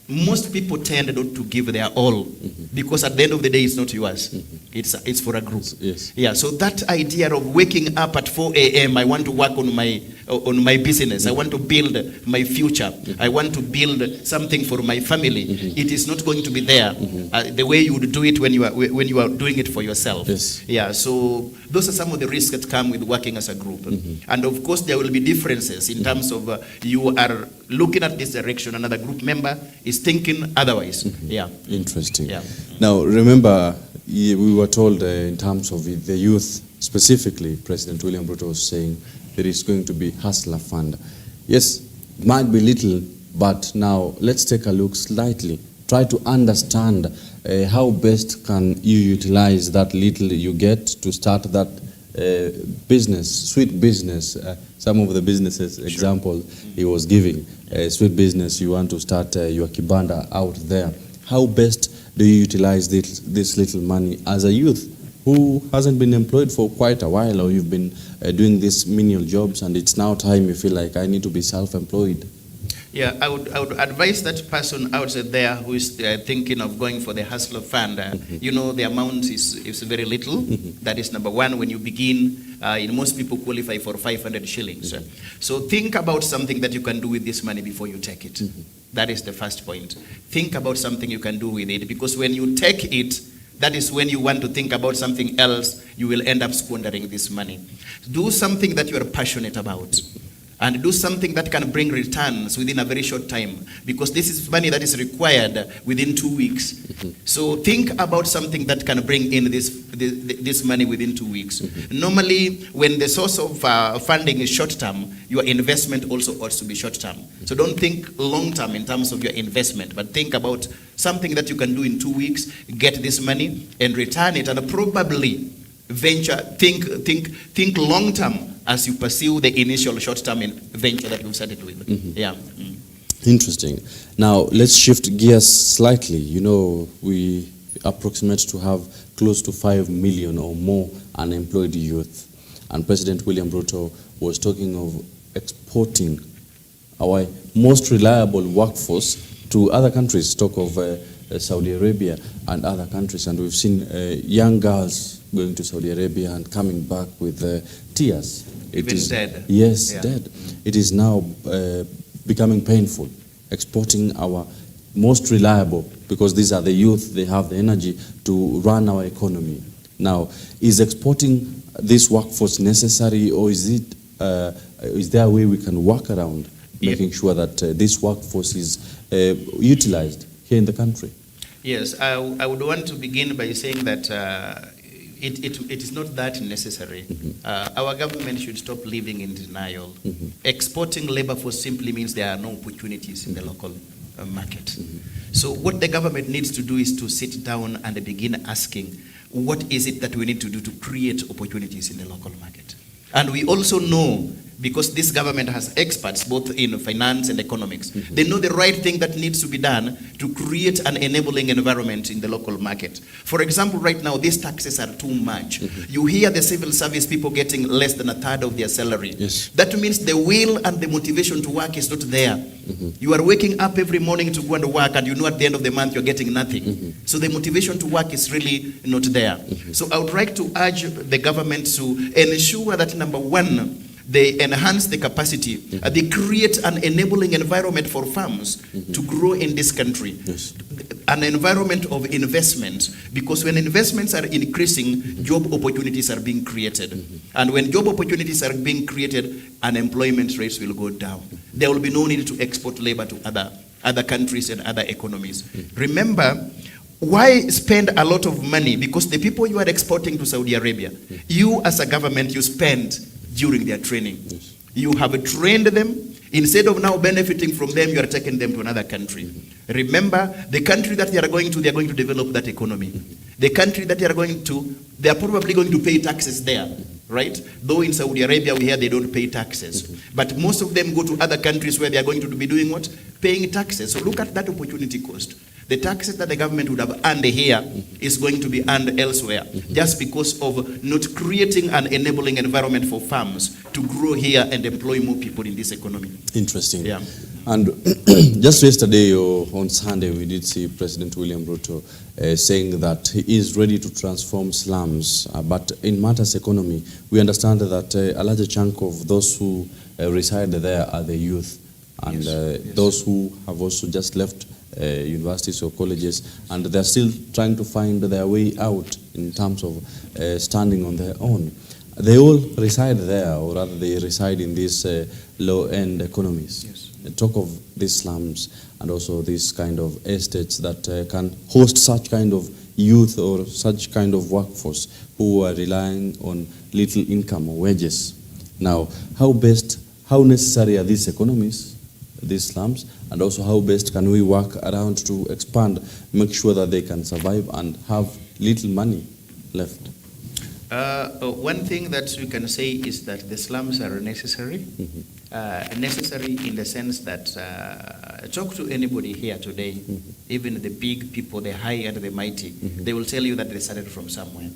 Speaker 19: most people tend not to give their all, because at the end of the day it's not yours. It's for a group.
Speaker 2: Yes.
Speaker 19: Yeah, so that idea of waking up at 4 a.m. I want to work on my business, I want to build my future, I want to build something for my family, it is not going to be there the way you would do it when you are doing it for yourself.
Speaker 2: Yes.
Speaker 19: Yeah, so those are some of the risks that come with working as a group. And of course there will be differences in terms of you are looking at this direction, another group member is thinking otherwise. Yeah.
Speaker 2: Interesting.
Speaker 19: Yeah.
Speaker 2: Now, remember, we were told in terms of the youth, specifically, President William Ruto was saying there is going to be hustler fund. Yes, it might be little, but now let's take a look slightly. Try to understand how best can you utilize that little you get to start that business, sweet business. Some of the businesses example he was giving, sweet business, you want to start your kibanda out there. How best do you utilize this little money as a youth who hasn't been employed for quite a while, or you've been doing these menial jobs and it's now time you feel like I need to be self-employed?
Speaker 19: Yeah, I would advise that person out there who is thinking of going for the hustler fund. You know, the amount is very little. That is number one. When you begin, most people qualify for 500 shillings. So think about something that you can do with this money before you take it. That is the first point. Think about something you can do with it, because when you take it, that is when you want to think about something else, you will end up squandering this money. Do something that you are passionate about. And do something that can bring returns within a very short time, because this is money that is required within 2 weeks. So think about something that can bring in this money within 2 weeks. Normally, when the source of funding is short term, your investment also ought to be short term. So don't think long term in terms of your investment, but think about something that you can do in 2 weeks, get this money and return it, and probably venture, think long term as you pursue the initial short-term venture that we've started with. Yeah.
Speaker 2: Interesting. Now, let's shift gears slightly. You know, we approximate to have close to 5 million or more unemployed youth. And President William Ruto was talking of exporting our most reliable workforce to other countries, talk of Saudi Arabia and other countries. And we've seen young girls going to Saudi Arabia and coming back with tears. It is dead. Yes, yeah. Dead. It is now becoming painful, exporting our most reliable, because these are the youth, they have the energy to run our economy. Now, is exporting this workforce necessary, or is there a way we can work around making sure that this workforce is utilized here in the country?
Speaker 19: Yes, I would want to begin by saying that it is not that necessary. Our government should stop living in denial. Exporting labor force simply means there are no opportunities in the local market. So what the government needs to do is to sit down and begin asking, what is it that we need to do to create opportunities in the local market? And we also know, because this government has experts both in finance and economics, they know the right thing that needs to be done to create an enabling environment in the local market. For example, right now, these taxes are too much. You hear the civil service people getting less than a third of their salary.
Speaker 2: Yes.
Speaker 19: That means the will and the motivation to work is not there. You are waking up every morning to go and work, and you know at the end of the month you're getting nothing. So the motivation to work is really not there. So I would like to urge the government to ensure that, number one, they enhance the capacity, they create an enabling environment for farms to grow in this country. An environment of investment, because when investments are increasing, job opportunities are being created. And when job opportunities are being created, unemployment rates will go down. There will be no need to export labor to other countries and other economies. Remember, why spend a lot of money? Because the people you are exporting to Saudi Arabia, you as a government, you spend during their training. You have trained them. Instead of now benefiting from them, you are taking them to another country. Remember, the country that they are going to develop that economy. The country that they are going to, they are probably going to pay taxes there, right? Though in Saudi Arabia, we hear they don't pay taxes. But most of them go to other countries where they are going to be doing what? Paying taxes. So look at that opportunity cost. The taxes that the government would have earned here is going to be earned elsewhere, just because of not creating an enabling environment for farms to grow here and employ more people in this economy.
Speaker 2: Interesting.
Speaker 19: Yeah.
Speaker 2: And just yesterday or on Sunday, we did see President William Ruto saying that he is ready to transform slums. But in matters economy, we understand that a larger chunk of those who reside there are the youth, and those who have also just left universities or colleges, and they're still trying to find their way out in terms of standing on their own. They all reside there, or rather they reside in these low-end economies.
Speaker 19: Yes.
Speaker 2: Talk of these slums and also these kind of estates that can host such kind of youth or such kind of workforce who are relying on little income or wages. Now, how necessary are these economies, these slums, and also how best can we work around to expand, make sure that they can survive and have little money left?
Speaker 19: One thing that we can say is that the slums are necessary. Necessary in the sense that talk to anybody here today, even the big people, the high and the mighty, they will tell you that they started from somewhere.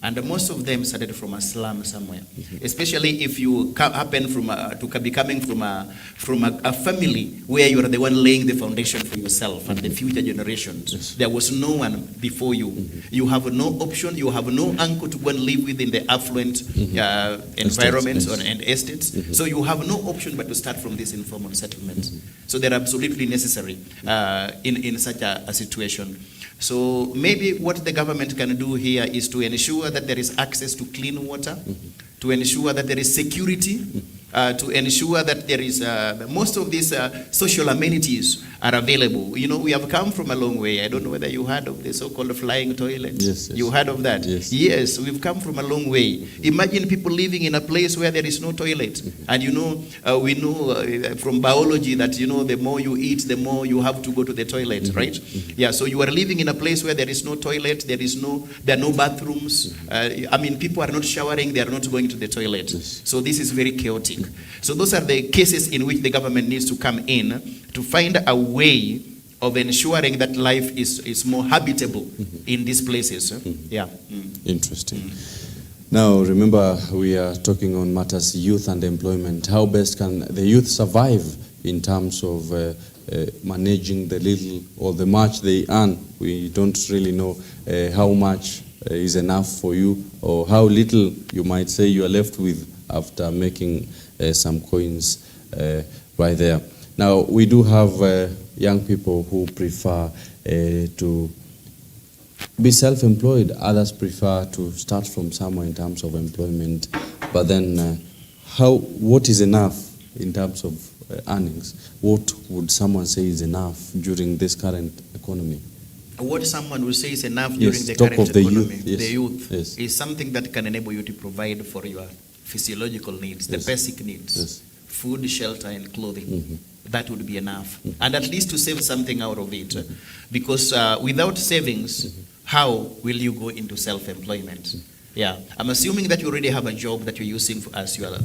Speaker 19: And most of them started from a slum somewhere. Especially if you happen to be coming from a family where you are the one laying the foundation for yourself and the future generations.
Speaker 2: Yes.
Speaker 19: There was no one before you. You have no option. You have no uncle to go and live with in the affluent environments and estates. So you have no option but to start from this informal settlement. So they're absolutely necessary in such a situation. So maybe what the government can do here is to ensure that there is access to clean water, to ensure that there is security, to ensure that there is, most of these social amenities are available. You know, we have come from a long way. I don't know whether you heard of the so-called flying toilet.
Speaker 2: Yes.
Speaker 19: You heard of that?
Speaker 2: Yes.
Speaker 19: Yes, we've come from a long way. Imagine people living in a place where there is no toilet. And you know, we know from biology that, you know, the more you eat, the more you have to go to the toilet, right? Yeah, so you are living in a place where there is no toilet, there are no bathrooms. I mean, people are not showering, they are not going to the toilet. So this is very chaotic. So those are the cases in which the government needs to come in to find a way of ensuring that life is more habitable in these places. Yeah.
Speaker 2: Interesting. Now, remember, we are talking on matters youth and employment. How best can the youth survive in terms of managing the little or the much they earn? We don't really know how much is enough for you, or how little you might say you are left with after making some coins right there. Now, we do have young people who prefer to be self-employed. Others prefer to start from somewhere in terms of employment. But then, what is enough in terms of earnings? What would someone say is enough during this current economy?
Speaker 19: What someone will say is enough during the
Speaker 2: talk
Speaker 19: current
Speaker 2: of the
Speaker 19: economy,
Speaker 2: youth, yes.
Speaker 19: the youth,
Speaker 2: Yes.
Speaker 19: is something that can enable you to provide for your physiological needs, the
Speaker 2: Yes.
Speaker 19: basic needs,
Speaker 2: Yes.
Speaker 19: food, shelter, and clothing. That would be enough. And at least to save something out of it. Because without savings, how will you go into self-employment? Yeah, I'm assuming that you already have a job that you're using as your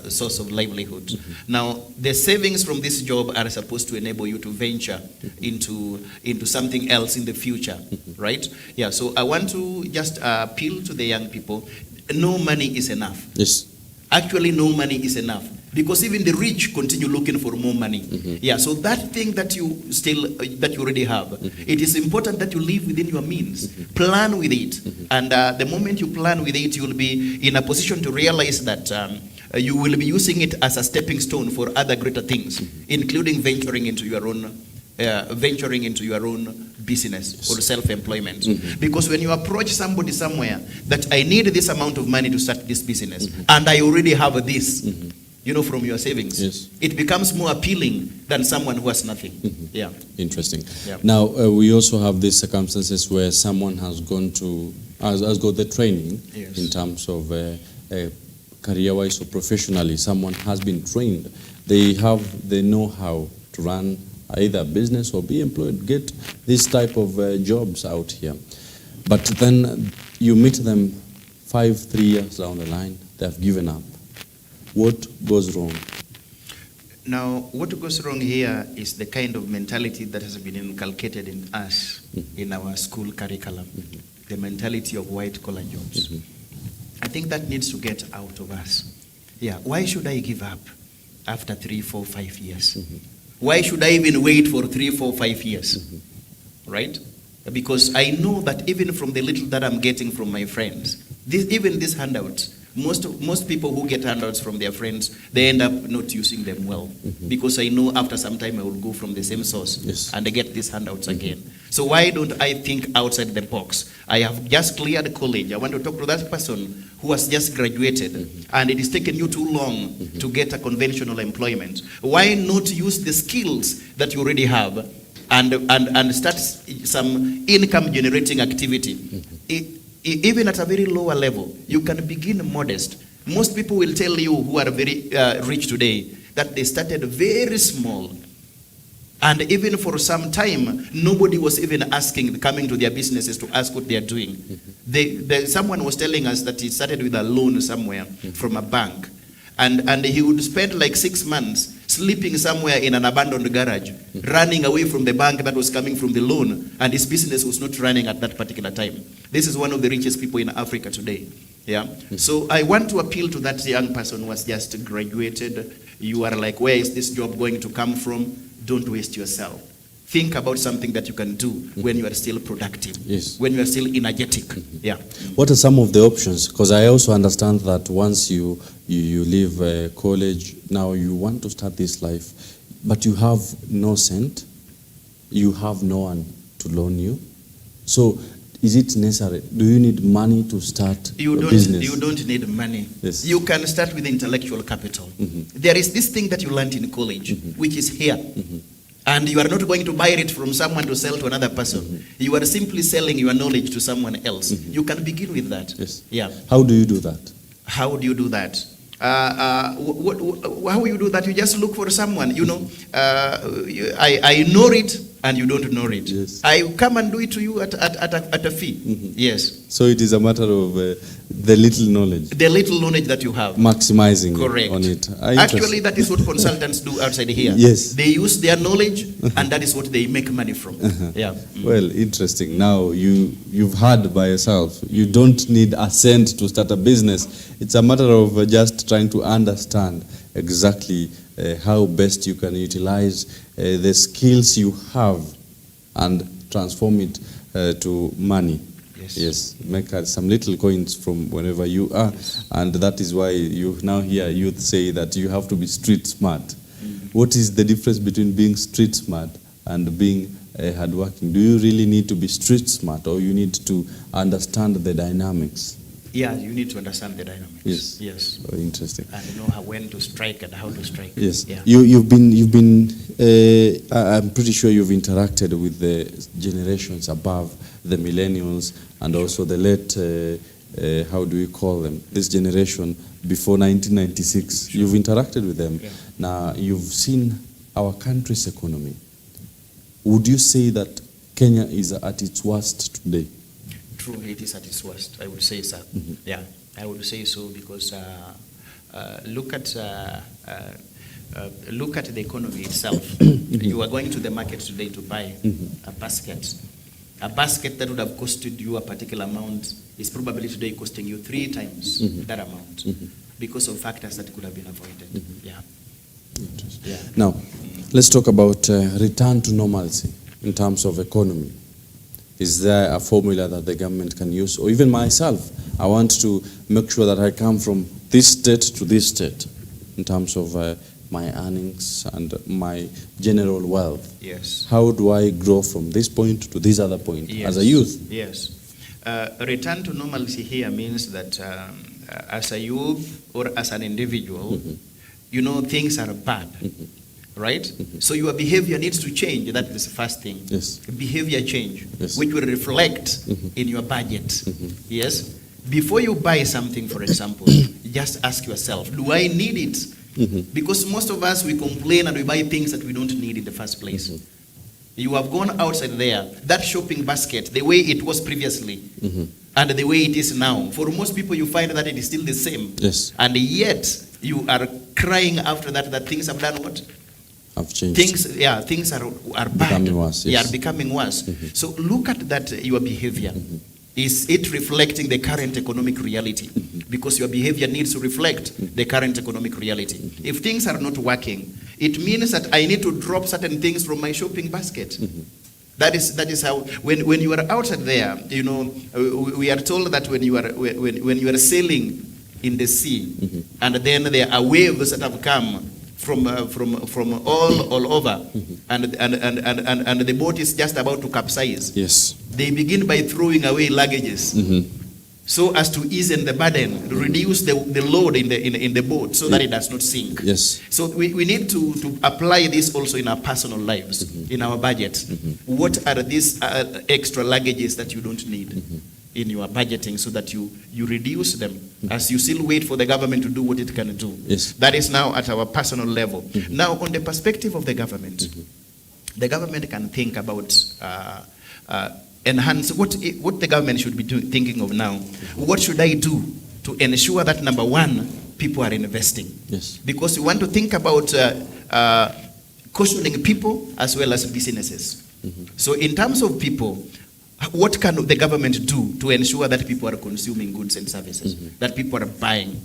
Speaker 19: source of livelihood. Now, the savings from this job are supposed to enable you to venture into something else in the future, right? Yeah, so I want to just appeal to the young people. No money is enough.
Speaker 2: Yes.
Speaker 19: Actually, no money is enough. Because even the rich continue looking for more money. Yeah, so that thing that you already have, it is important that you live within your means. Plan with it. And the moment you plan with it, you will be in a position to realize that you will be using it as a stepping stone for other greater things, including venturing into your own business or self-employment. Because when you approach somebody somewhere that I need this amount of money to start this business, and I already have this, you know, from your savings,
Speaker 2: yes,
Speaker 19: it becomes more appealing than someone who has nothing. Yeah.
Speaker 2: Interesting.
Speaker 19: Yeah.
Speaker 2: Now, we also have these circumstances where someone has got the training,
Speaker 19: yes,
Speaker 2: in terms of career-wise or professionally. Someone has been trained, They have the know-how to run either a business or be employed, get this type of jobs out here. But then you meet them 3 years down the line, they have given up. What goes wrong?
Speaker 20: Now, what goes wrong here is the kind of mentality that has been inculcated in us in our school curriculum, the mentality of white-collar jobs. I think that needs to get out of us. Yeah, why should I give up after 3, 4, 5 years? Why should I even wait for 3, 4, 5 years? Right? Because I know that even from the little that I'm getting from my friends, even these handouts, most people who get handouts from their friends, they end up not using them well. Because I know after some time I will go from the same source and I get these handouts again. So why don't I think outside the box? I have just cleared college. I want to talk to that person who has just graduated and it has taken you too long to get a conventional employment. Why not use the skills that you already have and start some income generating activity? Even at a very lower level, you can begin modest. Most people will tell you who are very rich today that they started very small. And even for some time, nobody was even coming to their businesses to ask what they are doing. Someone was telling us that he started with a loan somewhere from a bank. And he would spend like 6 months sleeping somewhere in an abandoned garage, running away from the bank that was coming from the loan, and his business was not running at that particular time. This is one of the richest people in Africa today. Yeah. So I want to appeal to that young person who has just graduated. You are like, where is this job going to come from? Don't waste yourself. Think about something that you can do when you are still productive, when you are still energetic. Yeah.
Speaker 2: What are some of the options? Because I also understand that once you leave college, now you want to start this life, but you have no cent, you have no one to loan you. So is it necessary? Do you need money to start a business?
Speaker 20: You don't need money.
Speaker 2: Yes.
Speaker 20: You can start with intellectual capital. There is this thing that you learned in college, which is here. And you are not going to buy it from someone to sell to another person. You are simply selling your knowledge to someone else. You can begin with that.
Speaker 2: Yes.
Speaker 20: Yeah.
Speaker 2: How do you do that?
Speaker 20: How do you do that? How you do that? You just look for someone. You know, I know it and you don't know it.
Speaker 2: Yes.
Speaker 20: I come and do it to you at a fee. Yes.
Speaker 2: So it is a matter of the little knowledge.
Speaker 20: The little knowledge that you have.
Speaker 2: Maximizing
Speaker 20: Correct.
Speaker 2: on it.
Speaker 20: Actually, that is what consultants do outside here.
Speaker 2: Yes.
Speaker 20: They use their knowledge and that is what they make money from. Yeah.
Speaker 2: Well, interesting. Now you've heard by yourself. You don't need a cent to start a business. It's a matter of just trying to understand exactly how best you can utilize the skills you have and transform it to money. Yes, make some little coins from whenever you are. And that is why you now hear youth say that you have to be street smart. What is the difference between being street smart and being hardworking? Do you really need to be street smart, or you need to understand the dynamics?
Speaker 20: Yeah, you need to understand the dynamics.
Speaker 2: Yes.
Speaker 20: Yes.
Speaker 2: Oh, interesting.
Speaker 20: And know when to strike and how to strike.
Speaker 2: Yes.
Speaker 20: Yeah.
Speaker 2: You've been. I'm pretty sure you've interacted with the generations above, the millennials, and also the late. How do we call them? This generation before 1996. You've interacted with them.
Speaker 20: Yeah.
Speaker 2: Now you've seen our country's economy. Would you say that Kenya is at its worst today?
Speaker 20: True, it is at its worst. I would say so. Yeah, I would say so because look at the economy itself. You are going to the market today to buy a basket. A basket that would have costed you a particular amount is probably today costing you 3 times that amount because of factors that could have been avoided. Yeah.
Speaker 2: Interesting. Yeah. Now, let's talk about return to normalcy in terms of economy. Is there a formula that the government can use? Or even myself, I want to make sure that I come from this state to this state in terms of my earnings and my general wealth.
Speaker 20: Yes.
Speaker 2: How do I grow from this point to this other point as a youth?
Speaker 20: Yes. Return to normalcy here means that as a youth or as an individual, you know, things are bad. Right? So your behavior needs to change. That is the first thing.
Speaker 2: Yes.
Speaker 20: Behavior change,
Speaker 2: Yes.
Speaker 20: which will reflect in your budget. Yes? Before you buy something, for example, just ask yourself, do I need it Because most of us, we complain and we buy things that we don't need in the first place. You have gone outside there, that shopping basket, the way it was previously, and the way it is now. For most people, you find that it is still the same.
Speaker 2: Yes.
Speaker 20: And yet, you are crying after that things have done what?
Speaker 2: Have changed.
Speaker 20: Things are bad.
Speaker 2: Becoming worse, yes.
Speaker 20: They are becoming worse. So look at that, your behavior. Is it reflecting the current economic reality? Because your behavior needs to reflect the current economic reality. If things are not working, it means that I need to drop certain things from my shopping basket. That is how, when you are outside there, you know, we are told that when you are sailing in the sea, and then there are waves that have come from all over, and the boat is just about to capsize.
Speaker 2: Yes.
Speaker 20: They begin by throwing away luggages, so as to ease the burden, reduce the load in the boat, so that it does not sink.
Speaker 2: Yes.
Speaker 20: So we need to apply this also in our personal lives, in our budget. What are these extra luggages that you don't need in your budgeting, so that you reduce them as you still wait for the government to do what it can do?
Speaker 2: Yes.
Speaker 20: That is now at our personal level. Now, on the perspective of the government can think about enhance what the government should be thinking of now. What should I do to ensure that, number one, people are investing?
Speaker 2: Yes.
Speaker 20: Because we want to think about cautioning people as well as businesses. So in terms of people, what can the government do to ensure that people are consuming goods and services, that people are buying?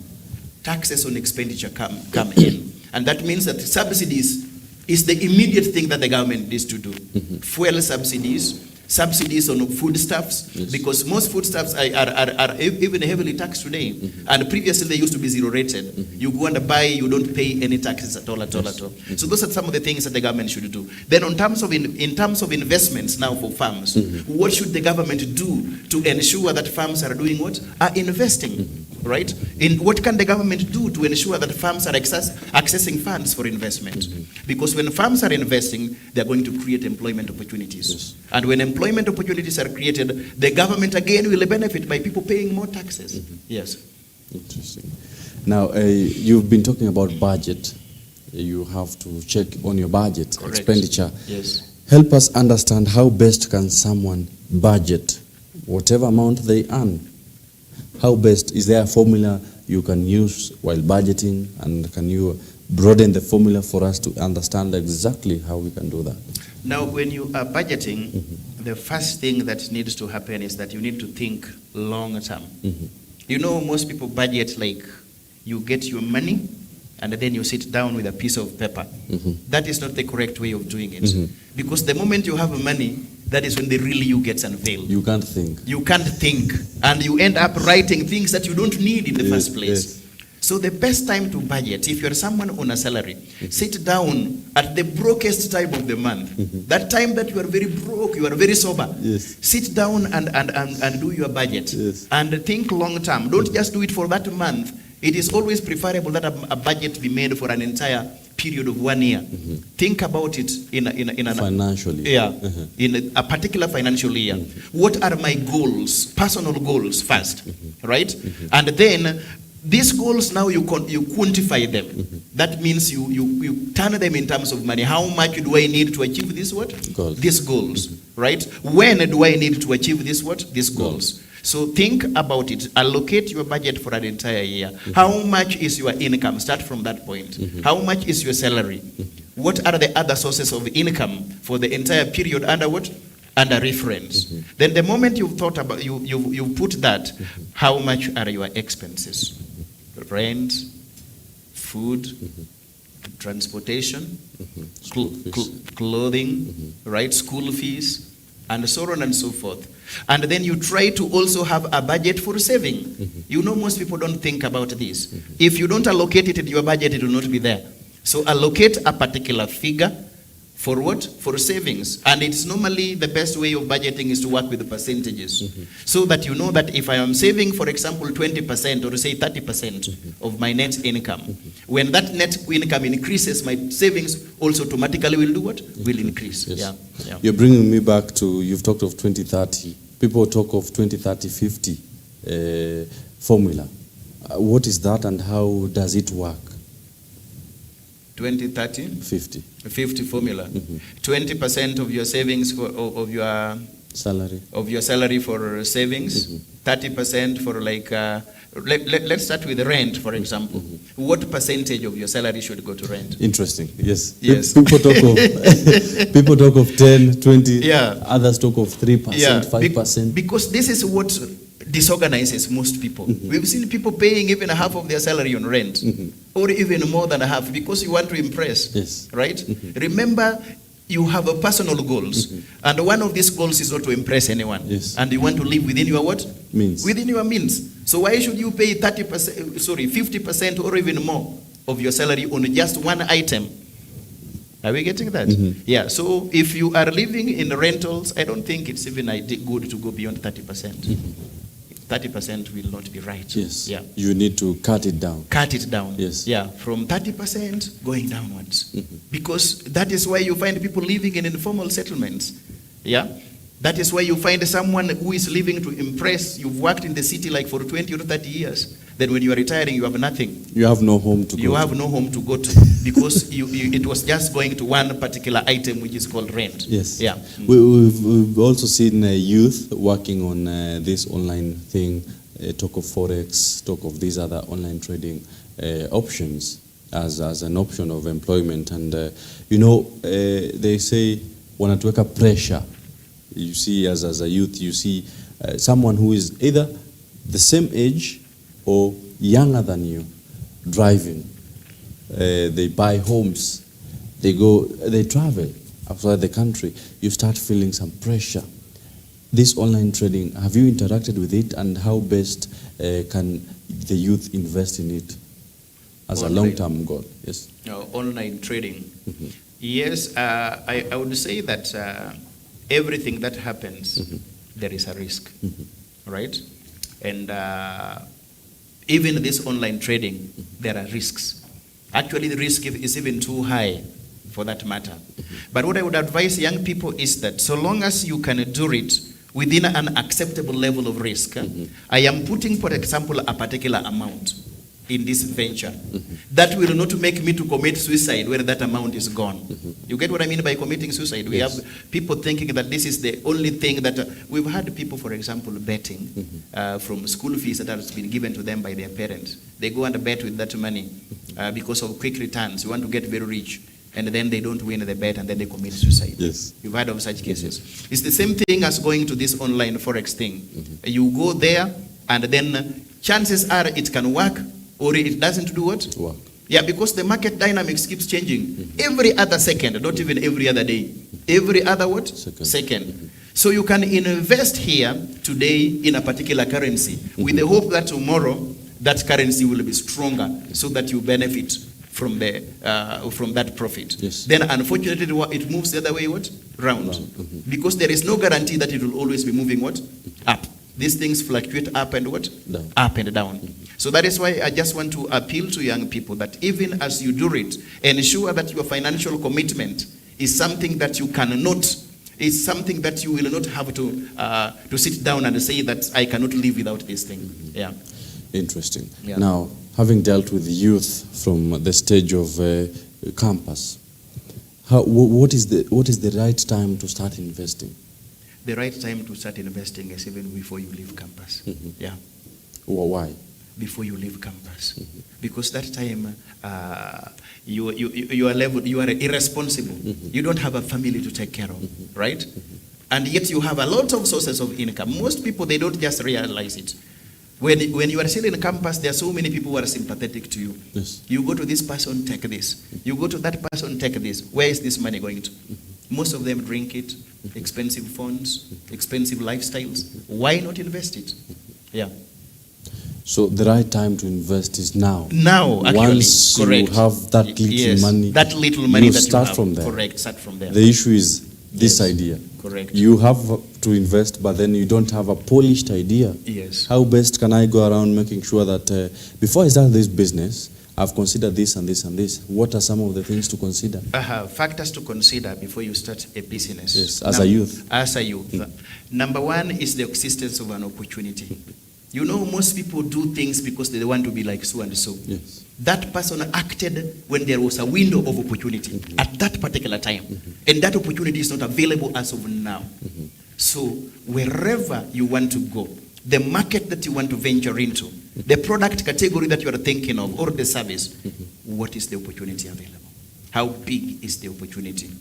Speaker 20: Taxes on expenditure come in. And that means that subsidies is the immediate thing that the government needs to do. Fuel subsidies on foodstuffs, because most foodstuffs are even heavily taxed today, and previously they used to be zero rated. You go and buy, you don't pay any taxes at all. So those are some of the things that the government should do. Then in terms of investments now for farms, what should the government do to ensure that farms are doing what? Are investing, right? In what can the government do to ensure that farms are accessing funds for investment? Because when farms are investing, they are going to create employment opportunities. And when employment opportunities are created, the government again will benefit by people paying more taxes. Yes.
Speaker 2: Interesting. Now, you've been talking about budget. You have to check on your budget, expenditure.
Speaker 20: Yes.
Speaker 2: Help us understand how best can someone budget whatever amount they earn. How best, is there a formula you can use while budgeting, and can you broaden the formula for us to understand exactly how we can do that?
Speaker 20: Now, when you are budgeting, the first thing that needs to happen is that you need to think long term. You know, most people budget like you get your money and then you sit down with a piece of paper. That is not the correct way of doing it. Because the moment you have money, that is when the real you gets unveiled.
Speaker 2: You can't think.
Speaker 20: You can't think. And you end up writing things that you don't need in the first place. So the best time to budget, if you're someone on a salary, sit down at the brokest time of the month. That time that you are very broke, you are very sober. Sit down and do your budget. And think long term. Don't just do it for that month. It is always preferable that a budget be made for an entire period of 1 year. Think about it in a
Speaker 2: financially.
Speaker 20: In a particular financial year. What are my goals, personal goals first, right? And then these goals now you quantify them. That means you turn them in terms of money. How much do I need to achieve this what? These goals, right? When do I need to achieve this what? These goals. So think about it. Allocate your budget for an entire year. How much is your income? Start from that point. How much is your salary? What are the other sources of income for the entire period under what? Under reference. Then the moment you've thought about, you put that, how much are your expenses? Rent, food, transportation, clothing, right? School fees, and so on and so forth. And then you try to also have a budget for saving. You know, most people don't think about this. If you don't allocate it in your budget, it will not be there. So allocate a particular figure for what? For savings. And it's normally the best way of budgeting is to work with the percentages. So that you know that if I am saving, for example, 20% or say 30% of my net income, when that net income increases, my savings also automatically will do what? Will increase.
Speaker 2: Yeah. You're bringing me back to, you've talked of 2030. People talk of 20-30-50 formula. What is that and how does it work?
Speaker 20: 20, 30?
Speaker 2: 50.
Speaker 20: 50 formula. 20% of your savings of your salary for savings, 30% for like, let's start with rent, for example. What percentage of your salary should go to rent?
Speaker 2: Interesting, yes.
Speaker 20: Yes.
Speaker 2: People talk of 10, 20, others talk of 3%, 5%.
Speaker 20: Because this is what disorganizes most people. We've seen people paying even half of their salary on rent, or even more than half, because you want to impress, right? Remember, you have a personal goals, and one of these goals is not to impress anyone, and you want to live within your what?
Speaker 2: Means.
Speaker 20: Within your means. So why should you pay 50% or even more of your salary on just one item? Are we getting that? Yeah, so if you are living in rentals, I don't think it's even good to go beyond 30%. 30% will not be right.
Speaker 2: Yes.
Speaker 20: Yeah.
Speaker 2: You need to cut it down.
Speaker 20: Cut it down.
Speaker 2: Yes.
Speaker 20: Yeah, from 30% going downwards. Because that is why you find people living in informal settlements. Yeah. That is why you find someone who is living to impress. You've worked in the city like for 20 or 30 years. Then when you are retiring, you have nothing.
Speaker 2: You have no home to go to.
Speaker 20: You have no home to go to because it was just going to one particular item which is called rent.
Speaker 2: Yes.
Speaker 20: Yeah.
Speaker 2: We've also seen youth working on this online thing, talk of Forex, talk of these other online trading options as an option of employment. And, they say wanatuweka pressure. You see, as a youth, you see someone who is either the same age or younger than you driving. They buy homes. They travel outside the country. You start feeling some pressure. This online trading, have you interacted with it, and how best can the youth invest in it as a long-term goal? Yes.
Speaker 20: Online trading. Yes, I would say that everything that happens, there is a risk, right? And even this online trading, there are risks. Actually, the risk is even too high for that matter. But what I would advise young people is that so long as you can do it within an acceptable level of risk, I am putting, for example, a particular amount in this venture. That will not make me to commit suicide where that amount is gone. You get what I mean by committing suicide? We have people thinking that this is the only thing that we've had people, for example, betting from school fees that has been given to them by their parents. They go and bet with that money because of quick returns. You want to get very rich, and then they don't win the bet, and then they commit suicide.
Speaker 2: Yes.
Speaker 20: You've heard of such cases. It's the same thing as going to this online Forex thing. You go there, and then chances are it can work, or it doesn't do what?
Speaker 2: Work.
Speaker 20: Yeah, because the market dynamics keeps changing every other second, not even every other day. Every other what? Second. So you can invest here today in a particular currency with the hope that tomorrow that currency will be stronger so that you benefit from that profit.
Speaker 2: Yes.
Speaker 20: Then unfortunately it moves the other way what? Round. Because there is no guarantee that it will always be moving what? Up. These things fluctuate up and what?
Speaker 2: Down.
Speaker 20: Up and down. So that is why I just want to appeal to young people that even as you do it, ensure that your financial commitment is something that you cannot, is something that you will not have to sit down and say that I cannot live without this thing. Yeah.
Speaker 2: Interesting.
Speaker 20: Yeah.
Speaker 2: Now, having dealt with youth from the stage of campus, what is the right time to start investing?
Speaker 20: The right time to start investing is even before you leave campus. Yeah.
Speaker 2: Why?
Speaker 20: Before you leave campus, because that time you are irresponsible. You don't have a family to take care of, right? And yet you have a lot of sources of income. Most people, they don't just realize it. When you are still in campus, there are so many people who are sympathetic to you.
Speaker 2: Yes.
Speaker 20: You go to this person, take this. You go to that person, take this. Where is this money going to? Most of them drink it, expensive phones, expensive lifestyles. Why not invest it? Yeah.
Speaker 2: So the right time to invest is now.
Speaker 20: Now, actually,
Speaker 2: once
Speaker 20: correct.
Speaker 2: you have that little money,
Speaker 20: that little money that
Speaker 2: start
Speaker 20: you have.
Speaker 2: from there.
Speaker 20: Correct, start from there.
Speaker 2: The issue is this idea.
Speaker 20: Correct.
Speaker 2: You have to invest, but then you don't have a polished idea.
Speaker 20: Yes.
Speaker 2: How best can I go around making sure that before I start this business, I've considered this and this and this. What are some of the things to consider?
Speaker 20: Factors to consider before you start a business.
Speaker 2: Yes, as a youth.
Speaker 20: As a youth. Number one is the existence of an opportunity. You know, most people do things because they want to be like so and so.
Speaker 2: Yes.
Speaker 20: That person acted when there was a window of opportunity at that particular time. And that opportunity is not available as of now. So wherever you want to go, the market that you want to venture into, the product category that you are thinking of, or the service, what is the opportunity available? How big is the opportunity?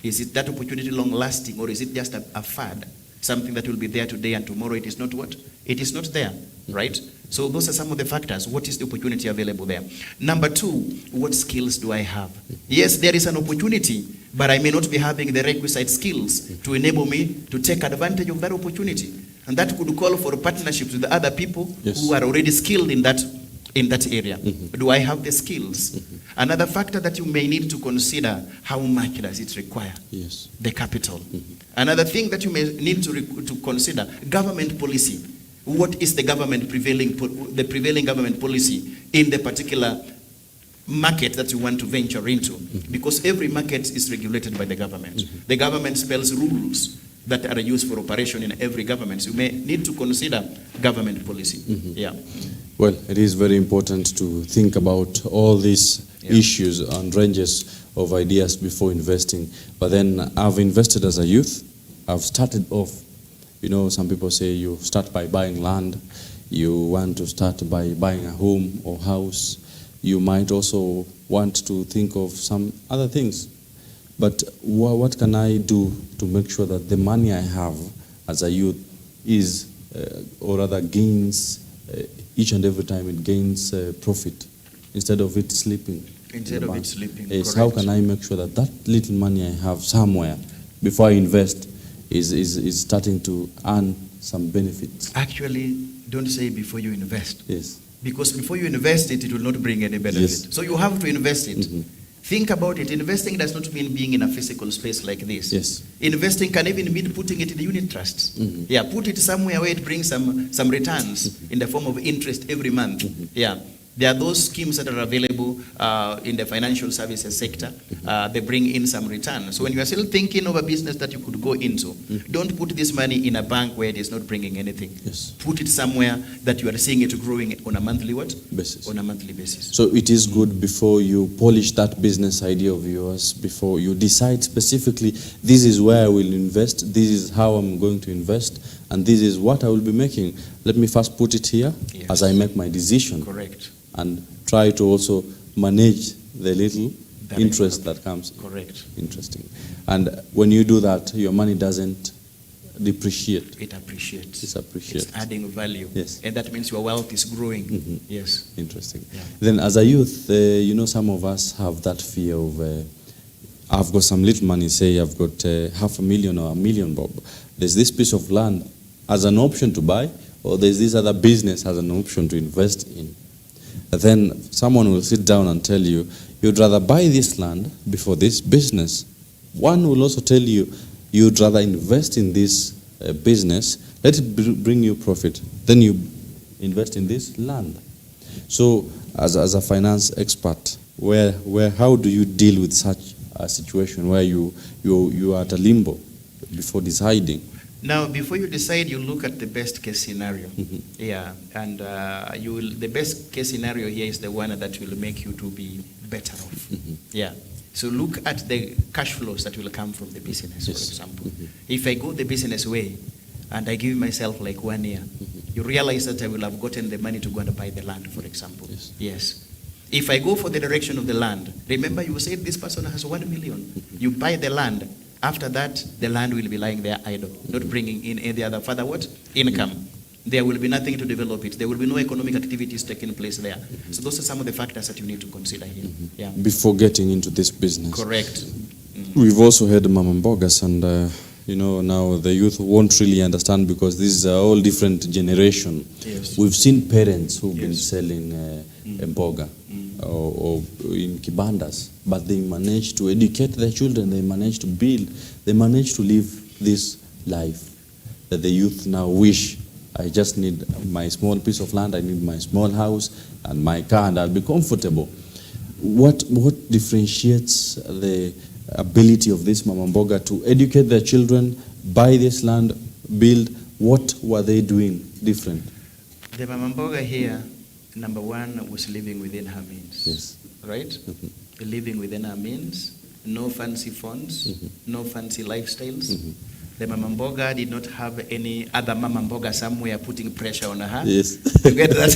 Speaker 20: Is it that opportunity long lasting, or is it just a fad? Something that will be there today and tomorrow it is not what? It is not there, right? So those are some of the factors. What is the opportunity available there? Number two, what skills do I have? Yes, there is an opportunity, but I may not be having the requisite skills to enable me to take advantage of that opportunity. And that could call for partnerships with other people who are already skilled in that area. Do I have the skills? Another factor that you may need to consider, how much does it require?
Speaker 2: Yes.
Speaker 20: The capital. Another thing that you may need to consider, government policy. What is the prevailing government policy in the particular market that you want to venture into? Because every market is regulated by the government. The government spells rules that are used for operation in every government. So you may need to consider government policy. Yeah.
Speaker 2: Well, it is very important to think about all these issues and ranges of ideas before investing. But then I've invested as a youth. I've started off, you know, some people say you start by buying land. You want to start by buying a home or house. You might also want to think of some other things. But what can I do to make sure that the money I have as a youth is, or rather gains, each and every time it gains profit, instead of it sleeping?
Speaker 20: Instead of it sleeping,
Speaker 2: yes, how can I make sure that that little money I have somewhere, before I invest, is starting to earn some benefits?
Speaker 20: Actually, don't say before you invest.
Speaker 2: Yes.
Speaker 20: Because before you invest it, it will not bring any benefit.
Speaker 2: Yes.
Speaker 20: So you have to invest it. Think about it. Investing does not mean being in a physical space like this.
Speaker 2: Yes.
Speaker 20: Investing can even mean putting it in unit trusts. Yeah, put it somewhere where it brings some returns in the form of interest every month. Yeah. There are those schemes that are available in the financial services sector. They bring in some return. So when you are still thinking of a business that you could go into, don't put this money in a bank where it is not bringing anything.
Speaker 2: Yes.
Speaker 20: Put it somewhere that you are seeing it growing on a monthly
Speaker 2: basis.
Speaker 20: On a monthly basis.
Speaker 2: So it is good before you polish that business idea of yours, before you decide specifically, this is where I will invest, this is how I'm going to invest, and this is what I will be making. Let me first put it here as I make my decision.
Speaker 20: Correct.
Speaker 2: And try to also manage the little interest that comes.
Speaker 20: Correct.
Speaker 2: Interesting. And when you do that, your money doesn't depreciate.
Speaker 20: It appreciates.
Speaker 2: It appreciates.
Speaker 20: It's adding value.
Speaker 2: Yes.
Speaker 20: And that means your wealth is growing. Yes.
Speaker 2: Interesting.
Speaker 20: Yeah.
Speaker 2: Then as a youth, you know, some of us have that fear of, I've got some little money, say I've got $500,000 or $1 million, Bob. There's this piece of land as an option to buy, or there's this other business as an option to invest in. Then someone will sit down and tell you, you'd rather buy this land before this business. One will also tell you, you'd rather invest in this business, let it bring you profit, then you invest in this land. So as a finance expert, how do you deal with such a situation where you are at a limbo before deciding?
Speaker 20: Now, before you decide, you look at the best case scenario. Yeah, and the best case scenario here is the one that will make you to be better off. Yeah. So look at the cash flows that will come from the business, for example. If I go the business way and I give myself like 1 year, you realize that I will have gotten the money to go and buy the land, for example. Yes. If I go for the direction of the land, remember you said this person has 1 million. You buy the land. After that, the land will be lying there idle, not bringing in any other further income. There will be nothing to develop it. There will be no economic activities taking place there. So those are some of the factors that you need to consider here. Yeah.
Speaker 2: Before getting into this business.
Speaker 20: Correct.
Speaker 2: We've also heard Mama Mbogas, and you know, now the youth won't really understand because this is a whole different generation.
Speaker 20: Yes.
Speaker 2: We've seen parents who've been selling mboga or in kibandas, but they managed to educate their children, they managed to build, they managed to live this life that the youth now wish. I just need my small piece of land, I need my small house and my car, and I'll be comfortable. What differentiates the ability of this Mama Mboga to educate their children, buy this land, build? What were they doing different?
Speaker 20: The Mama Mboga here number one was living within her means.
Speaker 2: Yes.
Speaker 20: Right? Living within her means, no fancy phones, no fancy lifestyles. The Mama Mboga did not have any other Mama Mboga somewhere putting pressure on her.
Speaker 2: Yes.
Speaker 20: You get that?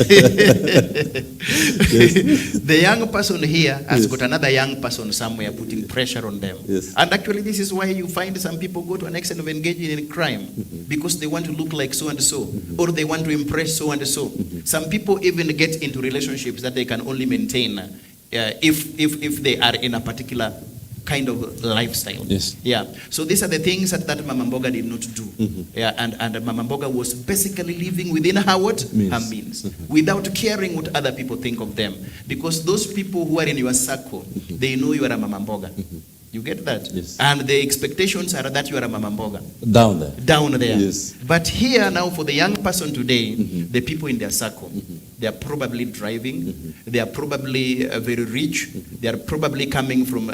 Speaker 20: The young person here has got another young person somewhere putting pressure on them.
Speaker 2: Yes.
Speaker 20: And actually this is why you find some people go to an extent of engaging in crime because they want to look like so and so, or they want to impress so and so. Some people even get into relationships that they can only maintain if they are in a particular kind of lifestyle.
Speaker 2: Yes.
Speaker 20: Yeah. So these are the things that Mama Mboga did not do. Yeah. And Mama Mboga was basically living within her what? Her means. Without caring what other people think of them. Because those people who are in your circle, they know you are a Mama Mboga. You get that?
Speaker 2: Yes.
Speaker 20: And the expectations are that you are a Mama Mboga.
Speaker 2: Down there.
Speaker 20: Down there.
Speaker 2: Yes.
Speaker 20: But here now for the young person today, the people in their circle, they are probably driving, they are probably very rich, they are probably coming from,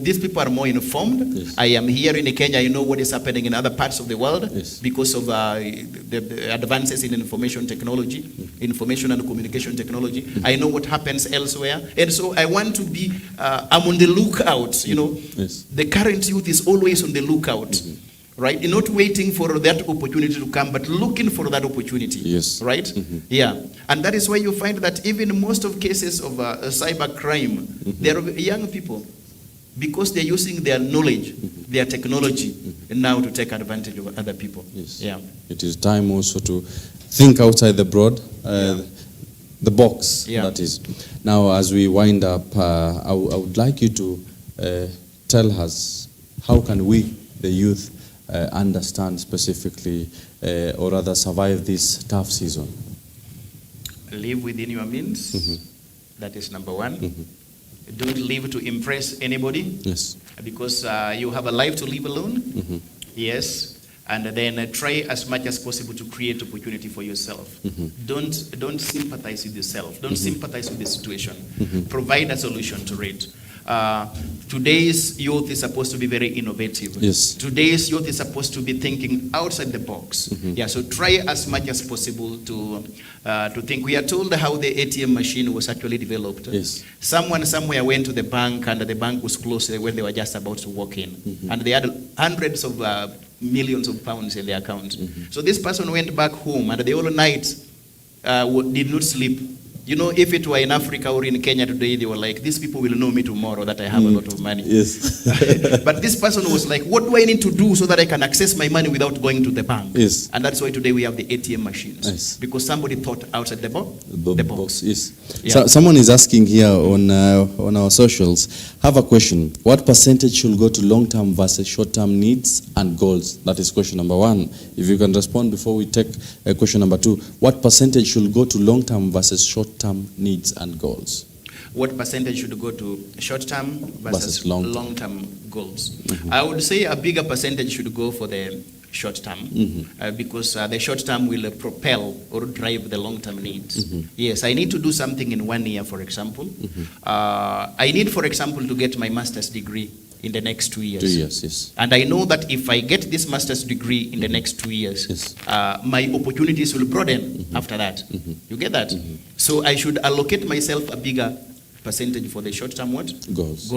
Speaker 20: these people are more informed.
Speaker 2: Yes.
Speaker 20: I am here in Kenya, I know what is happening in other parts of the world because of the advances in information technology, information and communication technology. I know what happens elsewhere. And so I want to be, I'm on the lookout,
Speaker 2: Yes.
Speaker 20: The current youth is always on the lookout. Right? You're not waiting for that opportunity to come, but looking for that opportunity.
Speaker 2: Yes.
Speaker 20: Right? Yeah. And that is why you find that even most of cases of cyber crime, they are young people because they're using their knowledge, their technology, and now to take advantage of other people.
Speaker 2: Yes.
Speaker 20: Yeah.
Speaker 2: It is time also to think outside the the box, that is. Now, as we wind up, I would like you to tell us how can we, the youth, understand specifically or rather survive this tough season?
Speaker 20: Live within your means. That is number one. Don't live to impress anybody.
Speaker 2: Yes.
Speaker 20: Because you have a life to live alone. Yes. And then try as much as possible to create opportunity for yourself. Don't sympathize with yourself. Don't sympathize with the situation. Provide a solution to it. Today's youth is supposed to be very innovative.
Speaker 2: Yes.
Speaker 20: Today's youth is supposed to be thinking outside the box. Yeah, so try as much as possible to think. We are told how the ATM machine was actually developed.
Speaker 2: Yes.
Speaker 20: Someone somewhere went to the bank and the bank was closed when they were just about to walk in. And they had hundreds of millions of pounds in their account. So this person went back home and the whole night did not sleep. If it were in Africa or in Kenya today, they were like, these people will know me tomorrow that I have a lot of money.
Speaker 2: Yes.
Speaker 20: But this person was like, what do I need to do so that I can access my money without going to the bank?
Speaker 2: Yes.
Speaker 20: And that's why today we have the ATM machines.
Speaker 2: Yes.
Speaker 20: Because somebody thought outside the box.
Speaker 2: Yes.
Speaker 20: Yeah.
Speaker 2: So, someone is asking here on our socials, have a question. What percentage should go to long-term versus short-term needs and goals? That is question number one. If you can respond before we take question number two. What percentage should go to long-term versus short-term needs and goals?
Speaker 20: What percentage should go to short-term versus long-term goals?
Speaker 2: Mm-hmm.
Speaker 20: I would say a bigger percentage should go for the short-term because the short-term will propel or drive the long-term needs. Yes, I need to do something in 1 year, for example. I need, for example, to get my master's degree in the next 2 years.
Speaker 2: 2 years, yes.
Speaker 20: And I know that if I get this master's degree in the next 2 years, my opportunities will broaden after that. You get that? So I should allocate myself a bigger percentage for the short-term what? Goals.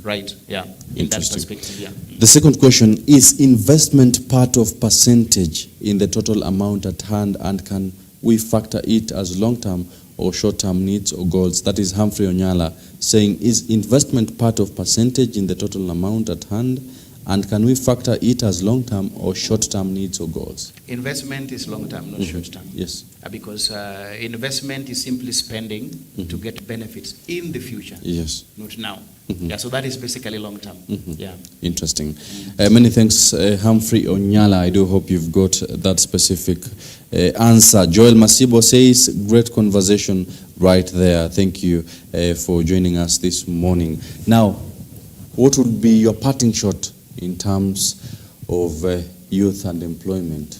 Speaker 20: Right, yeah. In that perspective, yeah.
Speaker 2: The second question, is investment part of percentage in the total amount at hand, and can we factor it as long-term or short-term needs or goals? That is Humphrey Onyala saying, is investment part of percentage in the total amount at hand, and can we factor it as long-term or short-term needs or goals?
Speaker 20: Investment is long-term, not short-term.
Speaker 2: Yes.
Speaker 20: Because investment is simply spending to get benefits in the future.
Speaker 2: Yes.
Speaker 20: Not now. Yeah, so that is basically long-term. Yeah.
Speaker 2: Interesting. Many thanks, Humphrey Onyala. I do hope you've got that specific answer. Joel Masibo says, great conversation right there. Thank you for joining us this morning. Now, what would be your parting shot in terms of youth and employment?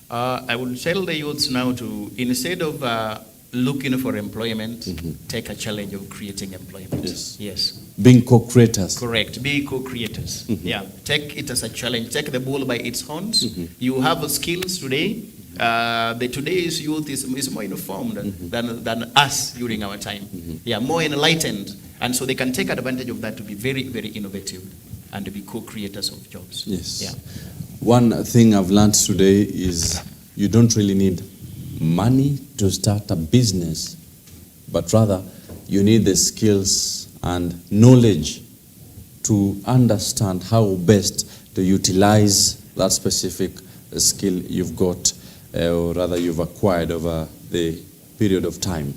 Speaker 20: I would tell the youths now to, instead of looking for employment, take a challenge of creating employment. Yes.
Speaker 2: Being co-creators.
Speaker 20: Correct. Be co-creators. Yeah. Take it as a challenge. Take the bull by its horns. You have skills today. The today's youth is more informed than us during our time. They are more enlightened, and so they can take advantage of that to be very, very innovative and to be co-creators of jobs.
Speaker 2: Yes.
Speaker 20: Yeah.
Speaker 2: One thing I've learned today is you don't really need money to start a business, but rather you need the skills and knowledge to understand how best to utilize that specific skill you've got, or rather you've acquired over the period of time.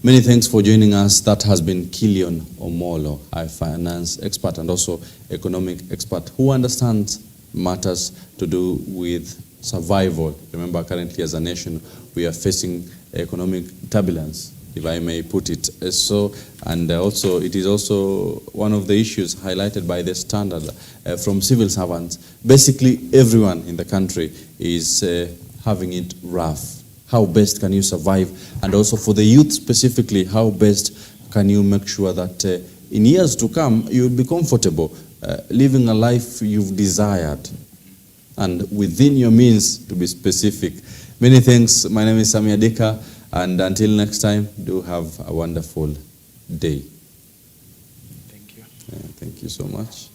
Speaker 2: Many thanks for joining us. That has been Kilion Omolo, a finance expert and also economic expert who understands matters to do with survival. Remember, currently as a nation, we are facing economic turbulence, if I may put it so, and also it is also one of the issues highlighted by the standard from civil servants. Basically, everyone in the country is having it rough. How best can you survive? And also for the youth specifically, how best can you make sure that in years to come, you'll be comfortable living a life you've desired and within your means, to be specific. Many thanks. My name is Samia Dika, and until next time, do have a wonderful day.
Speaker 20: Thank you.
Speaker 2: Thank you so much.